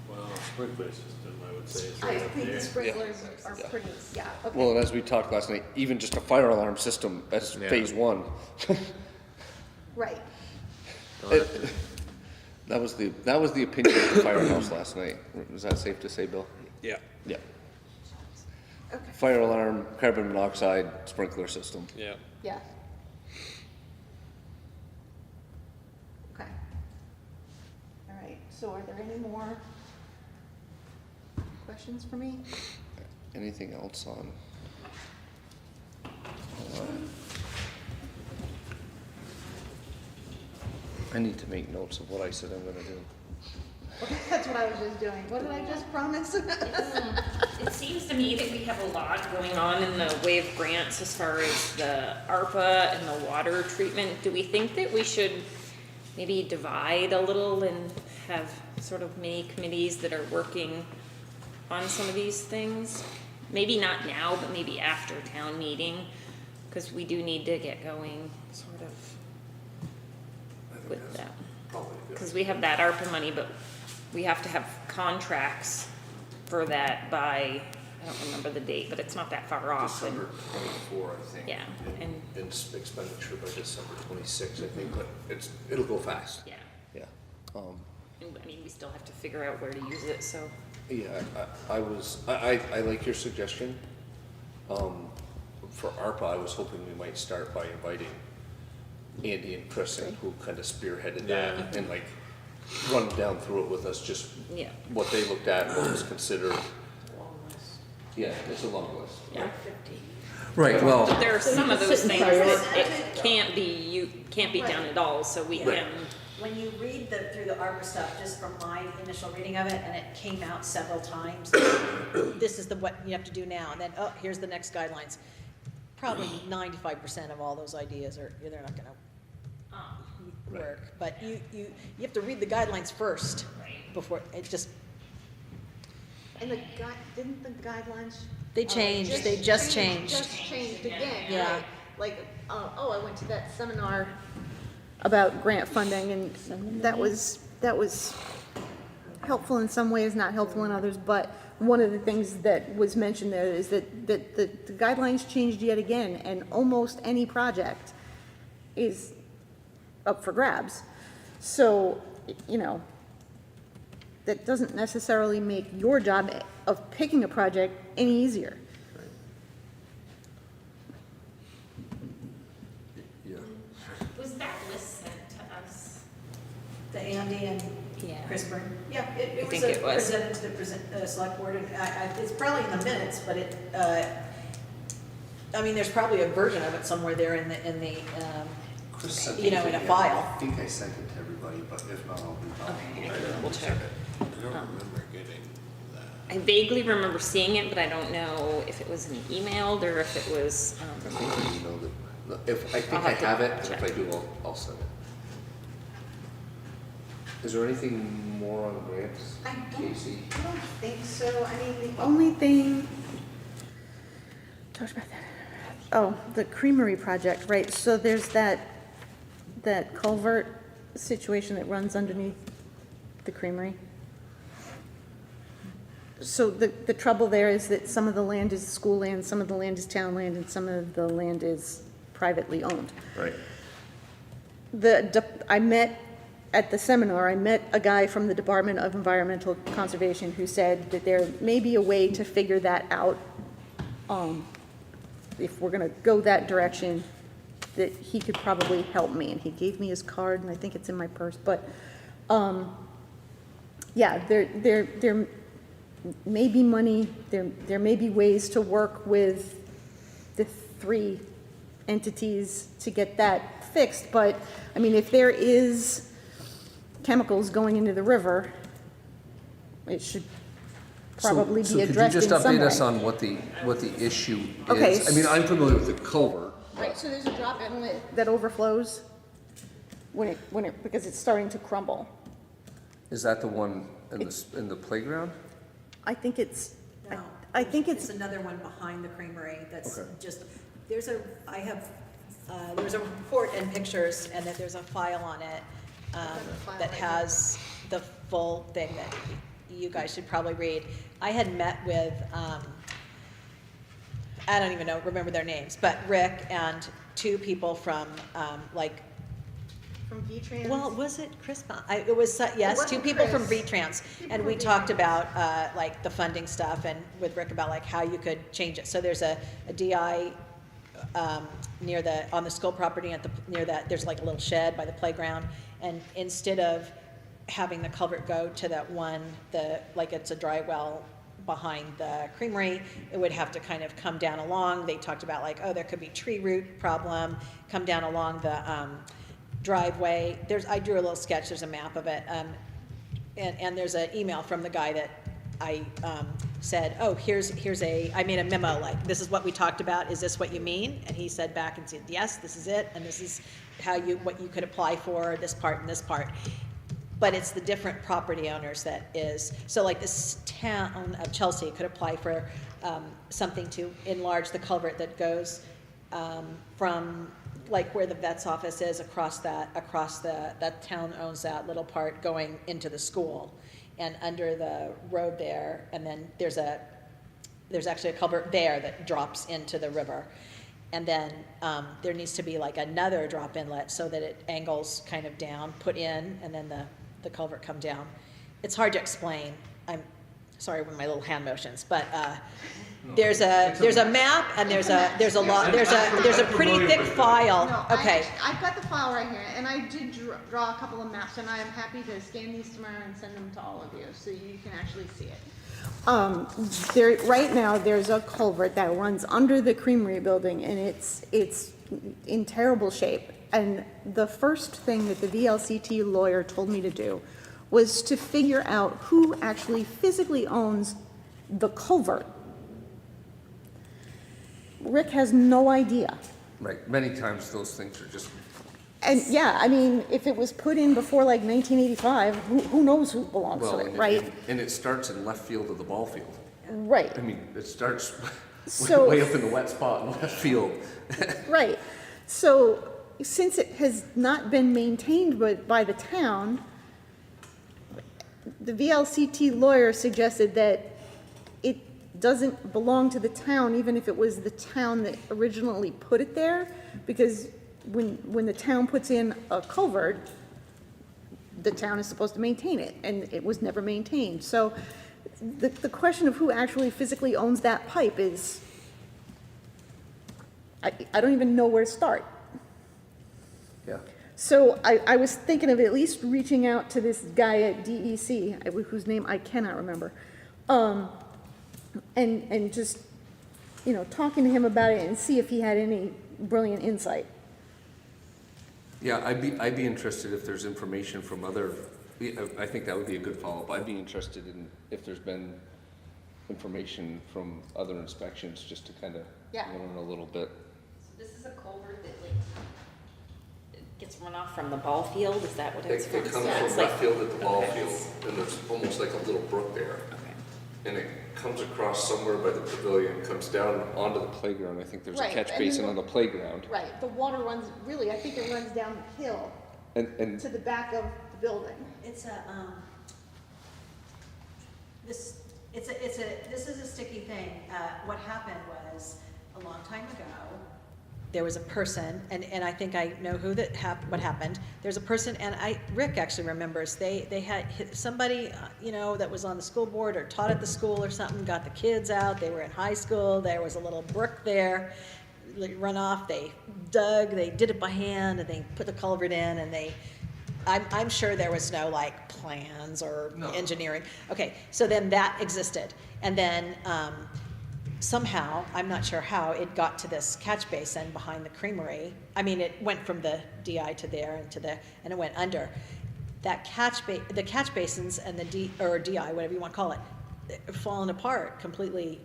Well, sprinkler system, I would say, is I right up think the there. sprinklers are pretty, yeah, okay. Well, and as we talked last night, even just a fire alarm system, that's phase one. Right. That was the opinion of the firehouse last night. Is that safe to say, Bill? Yeah. Yeah. Okay. Fire alarm, carbon monoxide, sprinkler system. Yeah. Yeah. Okay. All right, so are there any more questions for me? Anything else on? I need to make notes of what I said I'm gonna do. That's what I was just doing. What did I just promise? It seems to me that we have a lot going on in the way of grants as far as the ARPA and the water treatment. Do we think that we should maybe divide a little and have sort of mini committees that are working on some of these things? Maybe not now, but maybe after town meeting, because we do need to get going sort of with that. Because we have that ARPA money, but we have to have contracts for that by, I don't remember the date, but it's not that far off. December 24, I think. Yeah, and- expenditure by December 26, I think, but it'll go fast. Yeah, Yeah. and I mean, we still have to figure out where to use it, so. Yeah, I like your suggestion. For ARPA, I was hoping we might start by inviting Andy and Chris, who kind of spearheaded that, and like run down through it with us, just Yeah. what they looked at, what was considered. Yeah, it's a long list. Yeah. Right, well. But there are some of those sit and things that prioritize. it can't be done at all, so we Right. can. When you read through the ARPA stuff, just from my initial reading of it, and it came out several times, this is what you have to do now, and then, oh, here's the next guidelines. Probably 95% of all those ideas they're not gonna work, but you have to read the guidelines first, before, it just, And didn't the guidelines? they changed, they just changed. Just changed again, Yeah. right? Like, I went to that seminar about grant funding, and that was helpful in some ways, not helpful in others, but one of the things that was mentioned there is that the guidelines changed yet again, and almost any project is up for grabs. So, that doesn't necessarily make your job of picking a project any easier. Yeah. Was that list sent to us? The Andy and Yeah. Chris Byrne? Yeah, it was think it was. presented to the select board, and it's probably in the minutes, but I mean, there's probably a version of it somewhere there in the Chris sent in a file. I think I sent it to everybody, but if not, I'll be back. We'll check. I don't remember getting that. I vaguely remember seeing it, but I don't know if it was an emailed or if it was, I think I I'll have to have it, and if check. I do, I'll send it. Is there anything more on grants, Casey? I don't think so. I mean, the only thing, talked about that. Oh, the creamery project, right? So there's that culvert situation that runs underneath the creamery. So the trouble there is that some of the land is school land, some of the land is town land, and some of the land is privately owned. Right. At the seminar, I met a guy from the Department of Environmental Conservation who said that there may be a way to figure that out if we're gonna go that direction, that he could probably help me, and he gave me his card, and I think it's in my purse, but, yeah, there may be money, there may be ways to work with the 3 entities to get that fixed, but, I mean, if there is chemicals going into the river, it should probably be addressed in some way. So could you just update us on what the issue is? Okay. I mean, I'm familiar with the culvert. Right, so there's a drop inlet that overflows because it's starting to crumble. Is that the one in the playground? I think it's, No. I think it's, another one behind the creamery that's Okay. just, there's a report and pictures, and that there's a file on it that has the full thing that you guys should probably read. I had met with, I don't even remember their names, but Rick and 2 people from, from V-Trans. well, was it Chris? It was, yes, wasn't 2 people from Chris. V-Trans, People and from we talked V-Trans. about, like, the funding stuff, and with Rick about, like, how you could change it. So there's a DI, on the school property near that, there's like a little shed by the playground, and instead of having the culvert go to that one, like it's a dry well behind the creamery, it would have to kind of come down along. They talked about like, oh, there could be tree root problem, come down along the driveway. I drew a little sketch, there's a map of it, and there's an email from the guy that I said, oh, I made a memo, like, this is what we talked about, is this what you mean? And he said back and said, yes, this is it, and this is what you could apply for, this part and this part. But it's the different property owners that is, so like this town of Chelsea could apply for something to enlarge the culvert that goes from like where the vet's office is across that town owns that little part going into the school and under the road there, and then there's actually a culvert there that drops into the river. And then there needs to be like another drop inlet so that it angles kind of down, put in, and then the culvert come down. It's hard to explain. I'm sorry with my little hand motions, but there's a map and there's a pretty thick file. No, Okay. I've got the file right here, and I did draw a couple of maps, and I am happy to scan these tomorrow and send them to all of you, so you can actually see it. Right now, there's a culvert that runs under the Creamery building, and it's in terrible shape. And the first thing that the VLCT lawyer told me to do was to figure out who actually physically owns the culvert. Rick has no idea. Right, many times those things are just, And yeah, I mean, if it was put in before like 1985, who knows who belongs to it, right? and it starts in left field of the ball field. Right. I mean, it starts So- way up in the wet spot in left field. Right. So since it has not been maintained by the town, the VLCT lawyer suggested that it doesn't belong to the town, even if it was the town that originally put it there, because when the town puts in a culvert, the town is supposed to maintain it, and it was never maintained. So the question of who actually physically owns that pipe is, I don't even know where to start. Yeah. So I was thinking of at least reaching out to this guy at DEC, whose name I cannot remember, and just, talking to him about it and see if he had any brilliant insight. Yeah, I'd be interested if there's information from other, I think that would be a good follow-up. I'd be interested in if there's been information from other inspections, just to kind of learn a little bit. So this is a culvert that it gets run off from the ball field, is that what it's from? It comes Yeah, it's from like- left field at the ball okay. field, and there's almost like a little brook there. Okay. And it comes across somewhere by the pavilion, comes down onto the playground. I think there's Right, a catch and basin then on the playground. Right, the water runs, really, I think it runs down the hill And to the back of the building. It's this is a sticky thing. What happened was, a long time ago, there was a person, and I think I know what happened. There's a person, and Rick actually remembers, they had somebody, that was on the school board or taught at the school or something, got the kids out, they were in high school, there was a little brook there, runoff, they dug, they did it by hand, and they put the culvert in, and I'm sure there was no like plans or engineering. Okay, so then that existed, and then somehow, I'm not sure how, it got to this catch basin behind the creamery. I mean, it went from the DI to there and it went under. That the catch basins and the DI, whatever you want to call it, fallen apart completely,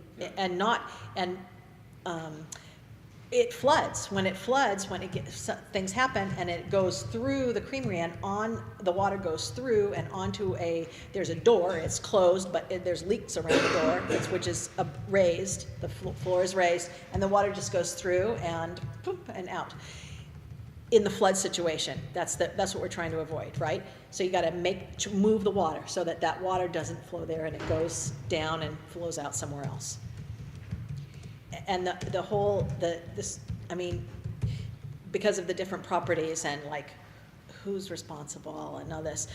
it floods. When it gets, things happen, and it goes through the creamery, and the water goes through and onto there's a door, it's closed, but there's leaks around the door, which is raised, the floor is raised, and the water just goes through and poop and out. In the flood situation, that's what we're trying to avoid, right? So you gotta move the water so that water doesn't flow there and it goes down and flows out somewhere else. And because of the different properties and like who's responsible and all this,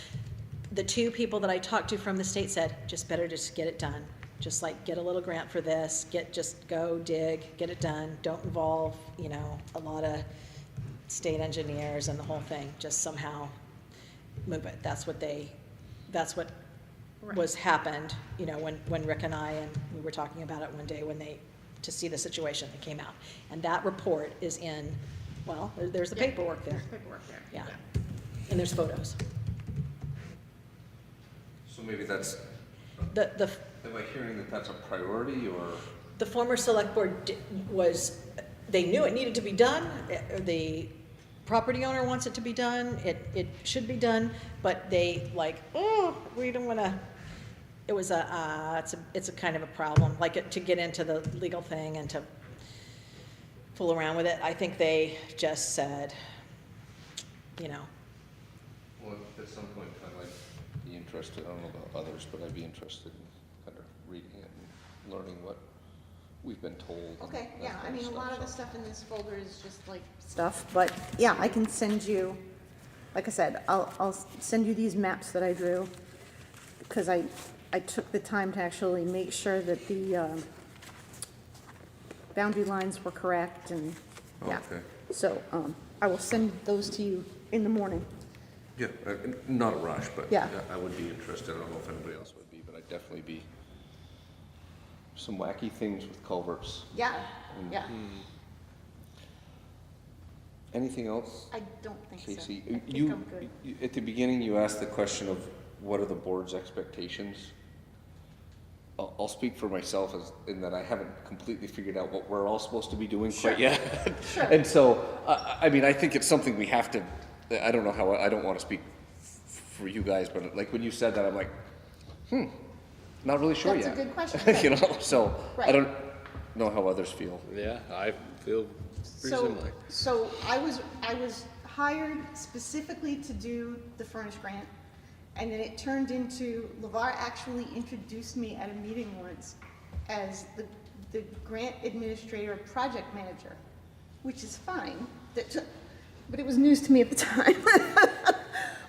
the two people that I talked to from the state said, just better just get it done. Just like get a little grant for this, just go dig, get it done. Don't involve, a lot of state engineers and the whole thing. Just somehow move it. That's what was happened, when Rick and I, and we were talking about it one day to see the situation that came out. And that report is in, there's the paperwork there. There's paperwork there. Yeah. And there's photos. So maybe that's, am I hearing that that's a priority, or? The former select board they knew it needed to be done. The property owner wants it to be done. It should be done, but they we don't want to. It was it's a kind of a problem, to get into the legal thing and to fool around with it. I think they just said, Well, at some point I'd be interested, I don't know about others, but I'd be interested in kind of reading it and learning what we've been told. Okay, yeah, I mean, a lot of the stuff in this folder is just like stuff, but yeah, I can send you, like I said, I'll send you these maps that I drew, because I took the time to actually make sure that the boundary lines were correct, and yeah. Okay. So I will send those to you in the morning. Yeah, not a rush, but Yeah. I would be interested. I don't know if anybody else would be, but I'd definitely be. Some wacky things with culverts. Yeah, yeah. Anything else? I don't think so. Casey, I think you, I'm good. at the beginning, you asked the question of what are the board's expectations? I'll speak for myself in that I haven't completely figured out what we're all supposed to be doing quite yet. Sure. And so, I mean, I think it's something we have to, I don't know how, I don't want to speak for you guys, but like when you said that, I'm like, not really sure That's yet. a good question. So I Right. don't know how others feel. Yeah, I feel pretty similar. So I was hired specifically to do the furnace grant, and then it turned into, LeVar actually introduced me at a meeting once as the grant administrator, project manager, which is fine, but it was news to me at the time.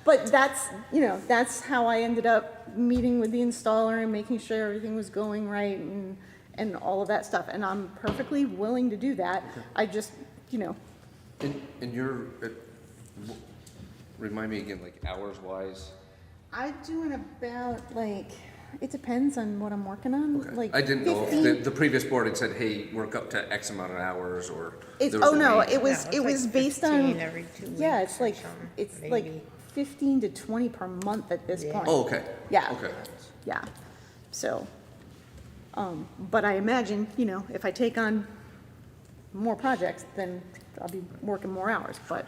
But that's how I ended up meeting with the installer and making sure everything was going right and all of that stuff. And I'm perfectly willing to do that. Okay. I just, And you're, remind me again, like hours wise? I do in about it depends on what I'm working on. Okay. Like I didn't know 15 if the previous board had said, hey, work up to X amount of hours, or. It's, there was oh a no, range. it was based on, every 2 weeks. yeah, it's like, or something, it's maybe. like 15 to 20 per month at this point. Oh, okay. Yeah. Okay. Yeah, so, but I imagine, if I take on more projects, then I'll be working more hours, but.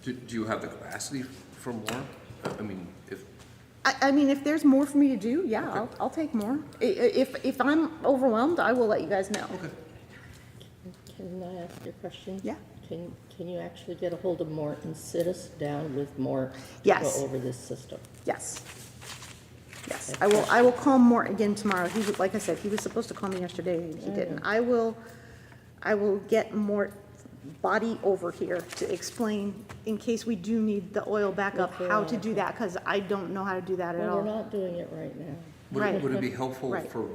Do you have the capacity for more? I mean, if there's more for me to do, yeah, Okay. I'll take more. If I'm overwhelmed, I will let you guys know. Okay. Can I ask you a question? Yeah. Can you actually get a hold of Mort and sit us down with Mort? Yes. To go over this system? Yes. Yes, I will call Mort again tomorrow. He was, like I said, he was supposed to call me yesterday, and he didn't. I will get Mort body over here to explain, in case we do need the oil backup, how to do that, because I don't know how to do that at Well, all. we're not doing it right now. Would Right. it be helpful Right. for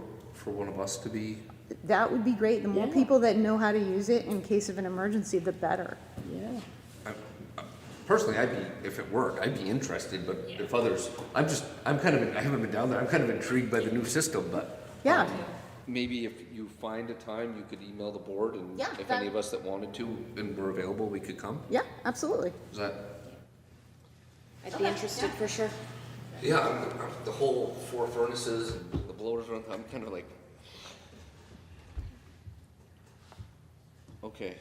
one of us to be that would be great. The more Yeah. people that know how to use it in case of an emergency, the better. Yeah. Personally, if it worked, I'd be interested, but if others, I haven't been down there, I'm kind of intrigued by the new system, but. Yeah, Maybe if you find a time, you could email the board, and Yeah, if that- any of us that wanted to and were available, we could come. yeah, absolutely. Is that? I'd be interested for sure. Yeah, the whole 4 furnaces and the blowers, I'm kind of like. Okay.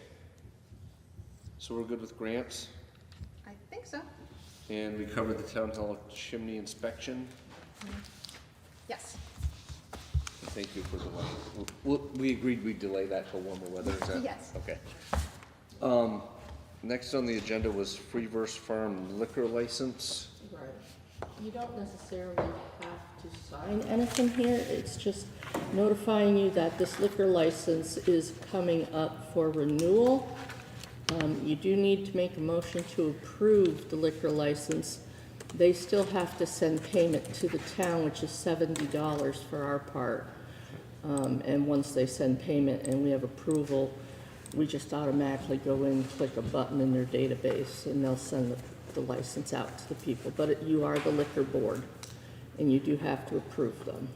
So we're good with grants, I think so. and we covered the town hall chimney inspection. Yes. Thank you for the, we agreed we'd delay that till warmer weather, is that? Yes. Okay. Next on the agenda was Freeverse Farm liquor license. Right. You don't necessarily have to sign anything here, it's just notifying you that this liquor license is coming up for renewal. You do need to make a motion to approve the liquor license. They still have to send payment to the town, which is $70 for our part. And once they send payment and we have approval, we just automatically go in, click a button in their database, and they'll send the license out to the people. But you are the liquor board, and you do have to approve them.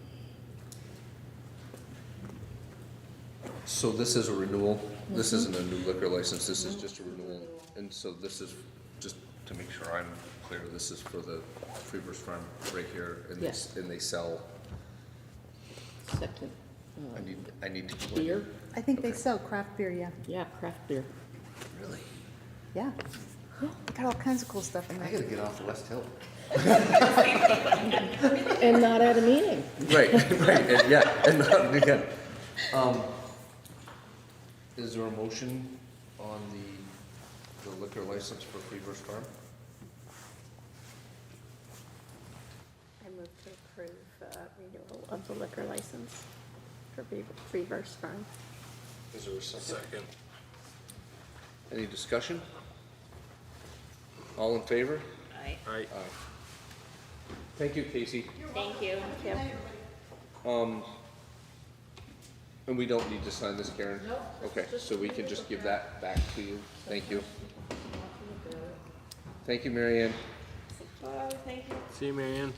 So this is a renewal, this isn't a new liquor license, this is just a renewal, and so this is, just to make sure I'm clear, this is for the Freeverse Farm right here, and Yes. they sell, Second, I need to. beer? I think they Okay. sell craft beer, yeah. Yeah, craft beer. Really? Yeah. Yeah, they got all kinds of cool stuff in I there. gotta get off the West Hill. And not at a meeting. Right, right, and yeah, and not, again. Is there a motion on the liquor license for Freeverse Farm? I move to approve renewal of the liquor license for Freeverse Farm. Is there a second? Second. Any discussion? All in favor? Aye. Aye. Thank you, Casey. Thank you. Thank you. And we don't need to sign this, Karen? No. Okay, so we can just give that back to you. Thank you. Thank you, Mary Ann. Thank you. See you, Marianne.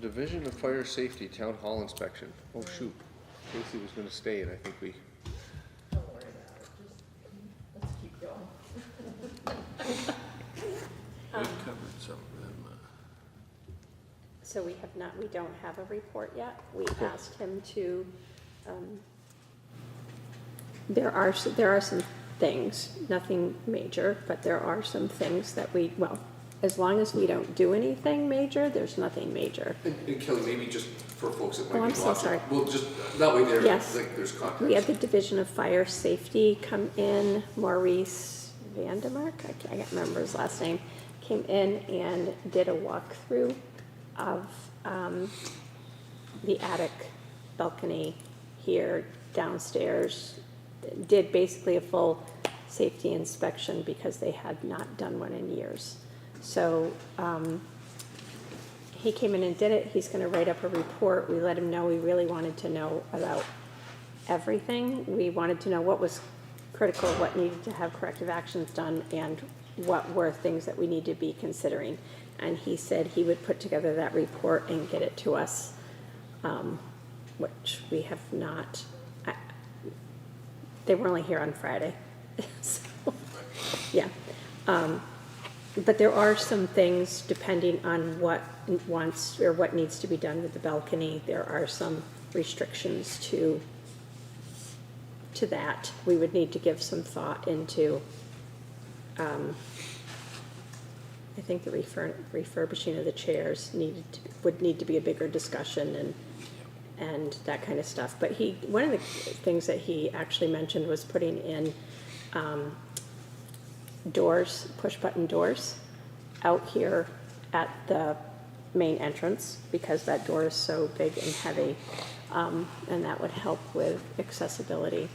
Division of Fire Safety, Town Hall Inspection. Oh, shoot. Casey was gonna stay, and I think we, Don't worry about it, let's keep going. We've covered some of them. So we don't have a report yet. We asked him to, there are some things, nothing major, but there are some things that as long as we don't do anything major, there's nothing major. and Kelly, maybe just for folks that Oh, might I'm be so watching. sorry. Well, just, that way there, Yes. like, there's context. We had the Division of Fire Safety come in, Maurice Vandemark, I can't remember his last name, came in and did a walkthrough of the attic balcony here downstairs, did basically a full safety inspection because they had not done one in years. So he came in and did it. He's going to write up a report. We let him know we really wanted to know about everything. We wanted to know what was critical, what needed to have corrective actions done, and what were things that we need to be considering. And he said he would put together that report and get it to us, which we have not. They were only here on Friday. So, yeah. But there are some things, depending on what wants or what needs to be done with the balcony, there are some restrictions to that. We would need to give some thought into, I think the refurbishing of the chairs would need to be a bigger discussion and that kind of stuff. But one of the things that he actually mentioned was putting in doors, push-button doors, out here at the main entrance, because that door is so big and heavy, and that would help with accessibility.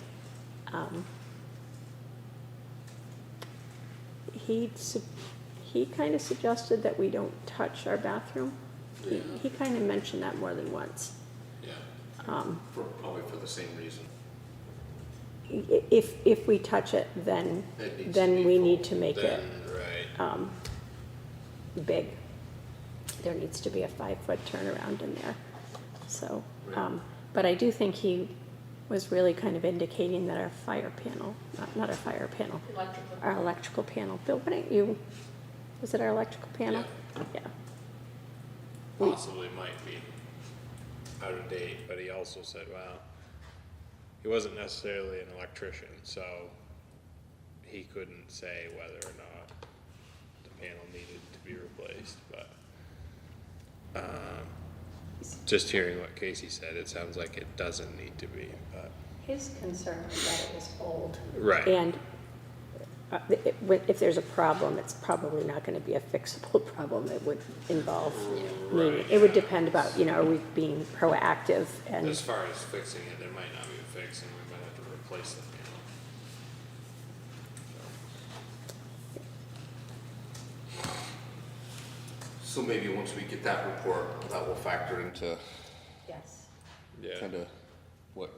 He kind of suggested that we don't touch our bathroom. He kind of mentioned that more than once. Yeah. Probably for the same reason. If we touch it, then, It needs to then be we full. need to make it, Right. big. There needs to be a 5-foot turnaround in there, so, but I do think he was really kind of indicating that our fire panel, not our fire panel, our electrical panel, Bill, why don't you, was it our electrical panel? Yeah. Possibly might be out of date, but he also said, well, he wasn't necessarily an electrician, so he couldn't say whether or not the panel needed to be replaced, but just hearing what Casey said, it sounds like it doesn't need to be, but. His concern was that it was old. Right. And if there's a problem, it's probably not going to be a fixable problem. It would involve, it would depend about, are we being proactive and. As far as fixing it, there might not be a fix, and we might have to replace the panel. So maybe once we get that report, that will factor into Yes. Yeah. kind of what,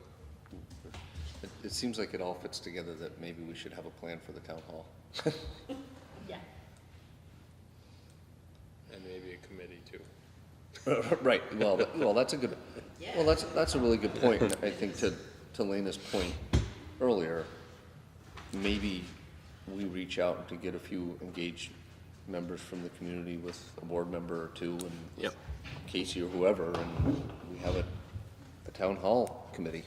it seems like it all fits together that maybe we should have a plan for the town hall. Yeah. And maybe a committee too. Right, well, that's a good, well, that's a really good point, I think, to Lena's point earlier. Maybe we reach out to get a few engaged members from the community with a board member or two and Casey or whoever, and we have a town hall committee.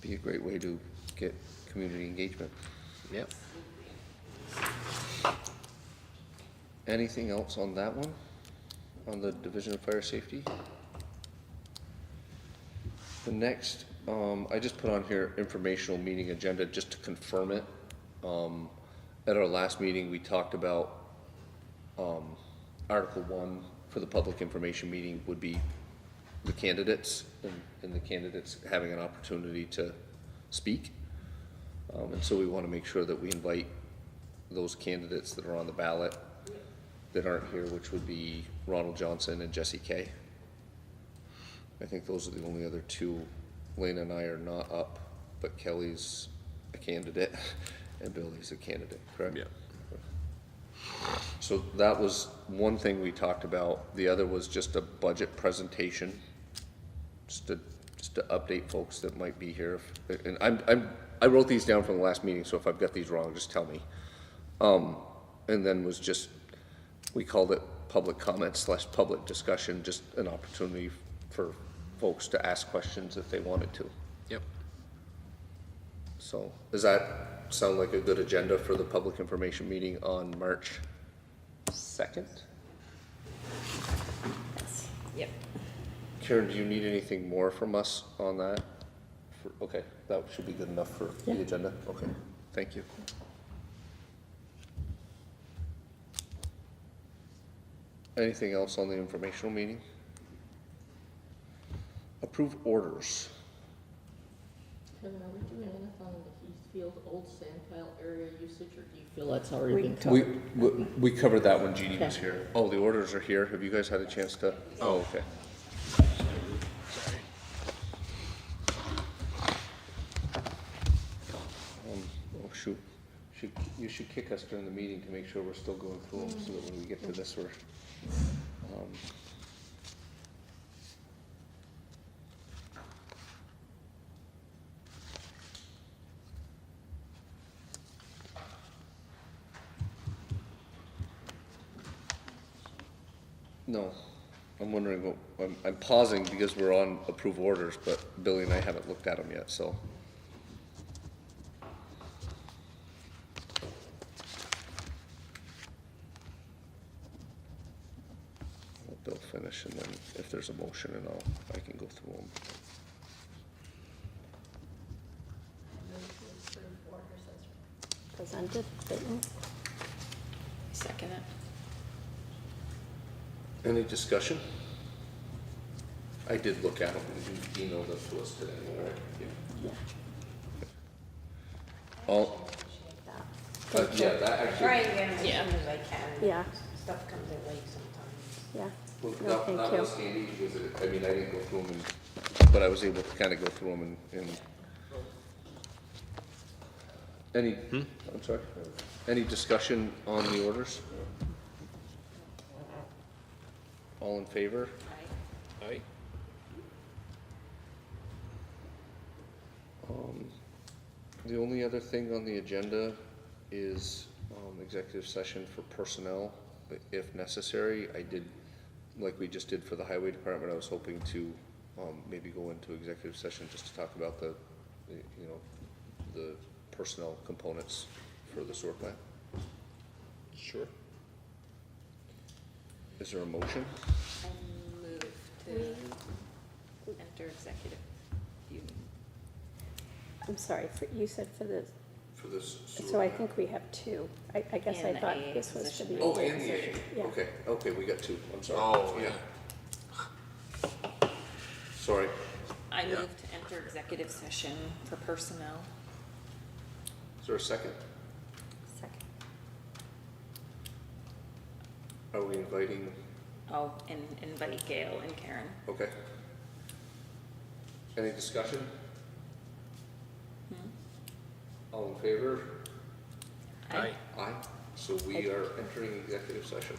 Be a great way to get community engagement. Yep. Anything else on that one? On the Division of Fire Safety? The next, I just put on here informational meeting agenda just to confirm it. At our last meeting, we talked about, Article 1 for the public information meeting would be the candidates and the candidates having an opportunity to speak. And so we want to make sure that we invite those candidates that are on the ballot that aren't here, which would be Ronald Johnson and Jesse Kay. I think those are the only other two. Lena and I are not up, but Kelly's a candidate and Billy's a candidate, correct? Yeah. So that was one thing we talked about. The other was just a budget presentation, just to update folks that might be here. And I wrote these down from the last meeting, so if I've got these wrong, just tell me. And then was just, we called it public comment / public discussion, just an opportunity for folks to ask questions if they wanted to. Yep. So does that sound like a good agenda for the public information meeting on March 2nd? Yep. Karen, do you need anything more from us on that? Okay, that should be good enough for the agenda. Okay, thank you. Anything else on the informational meeting? Approve orders. Kevin, are we doing anything on the Heathfield old sand pile area usage, or do you feel that's already been covered? We covered that when Jeannie was Okay. here. Oh, the orders are here. Have you guys had a chance to? Oh, okay. Oh, shoot. You should kick us during the meeting to make sure we're still going through them, so that when we get to this, we're, no, I'm wondering what, I'm pausing because we're on approve orders, but Billy and I haven't looked at them yet, so. Let Bill finish, and then if there's a motion, and I can go through them. Presented, written. Second it. Any discussion? I did look at them, and you emailed them to us today, right? Yeah. All, Thank you. yeah, that actually. Try and get them as Yeah. soon as I can. Yeah. Stuff comes in late sometimes. Yeah, Well, No, thank that you. was handy because I mean, I didn't go through them, but I was able to kind of go through them and any, I'm sorry, any discussion on the orders? All in favor? Aye. The only other thing on the agenda is executive session for personnel, if necessary. I did, like we just did for the highway department, I was hoping to maybe go into executive session just to talk about the personnel components for the sewer plant. Sure. Is there a motion? I move to enter executive. I'm sorry, you said for the, For this sewer so I plant? think we have two. I guess I And thought a this was to position. be. Oh, and the A. Yeah. Okay, we got two, I'm sorry. Oh, Sorry. I move to enter executive session for personnel. Is there a second? Second. Are we inviting, Oh, and invite Gail and Karen. okay. Any discussion? All in favor? Aye. Aye. So we are entering executive session.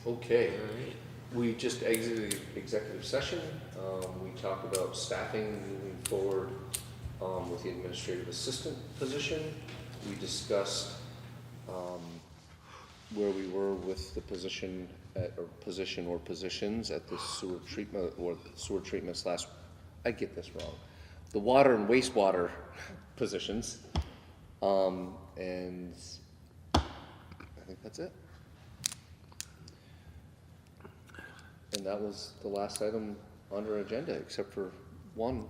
Okay, we just exited executive session. We talked about staffing moving forward with the administrative assistant position. We discussed where we were with the position or positions at the sewer treatment I get this wrong. The water and wastewater positions. And I think that's it. And that was the last item on our agenda, except for one.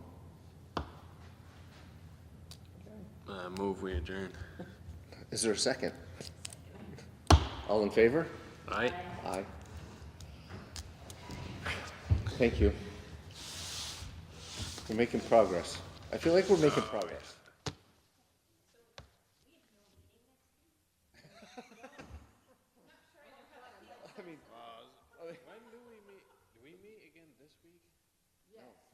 Move we adjourn. Is there a second? All in favor? Aye. Aye. Thank you. We're making progress. I feel like we're making progress. I mean, When do we meet? Do we meet again this week? Yes.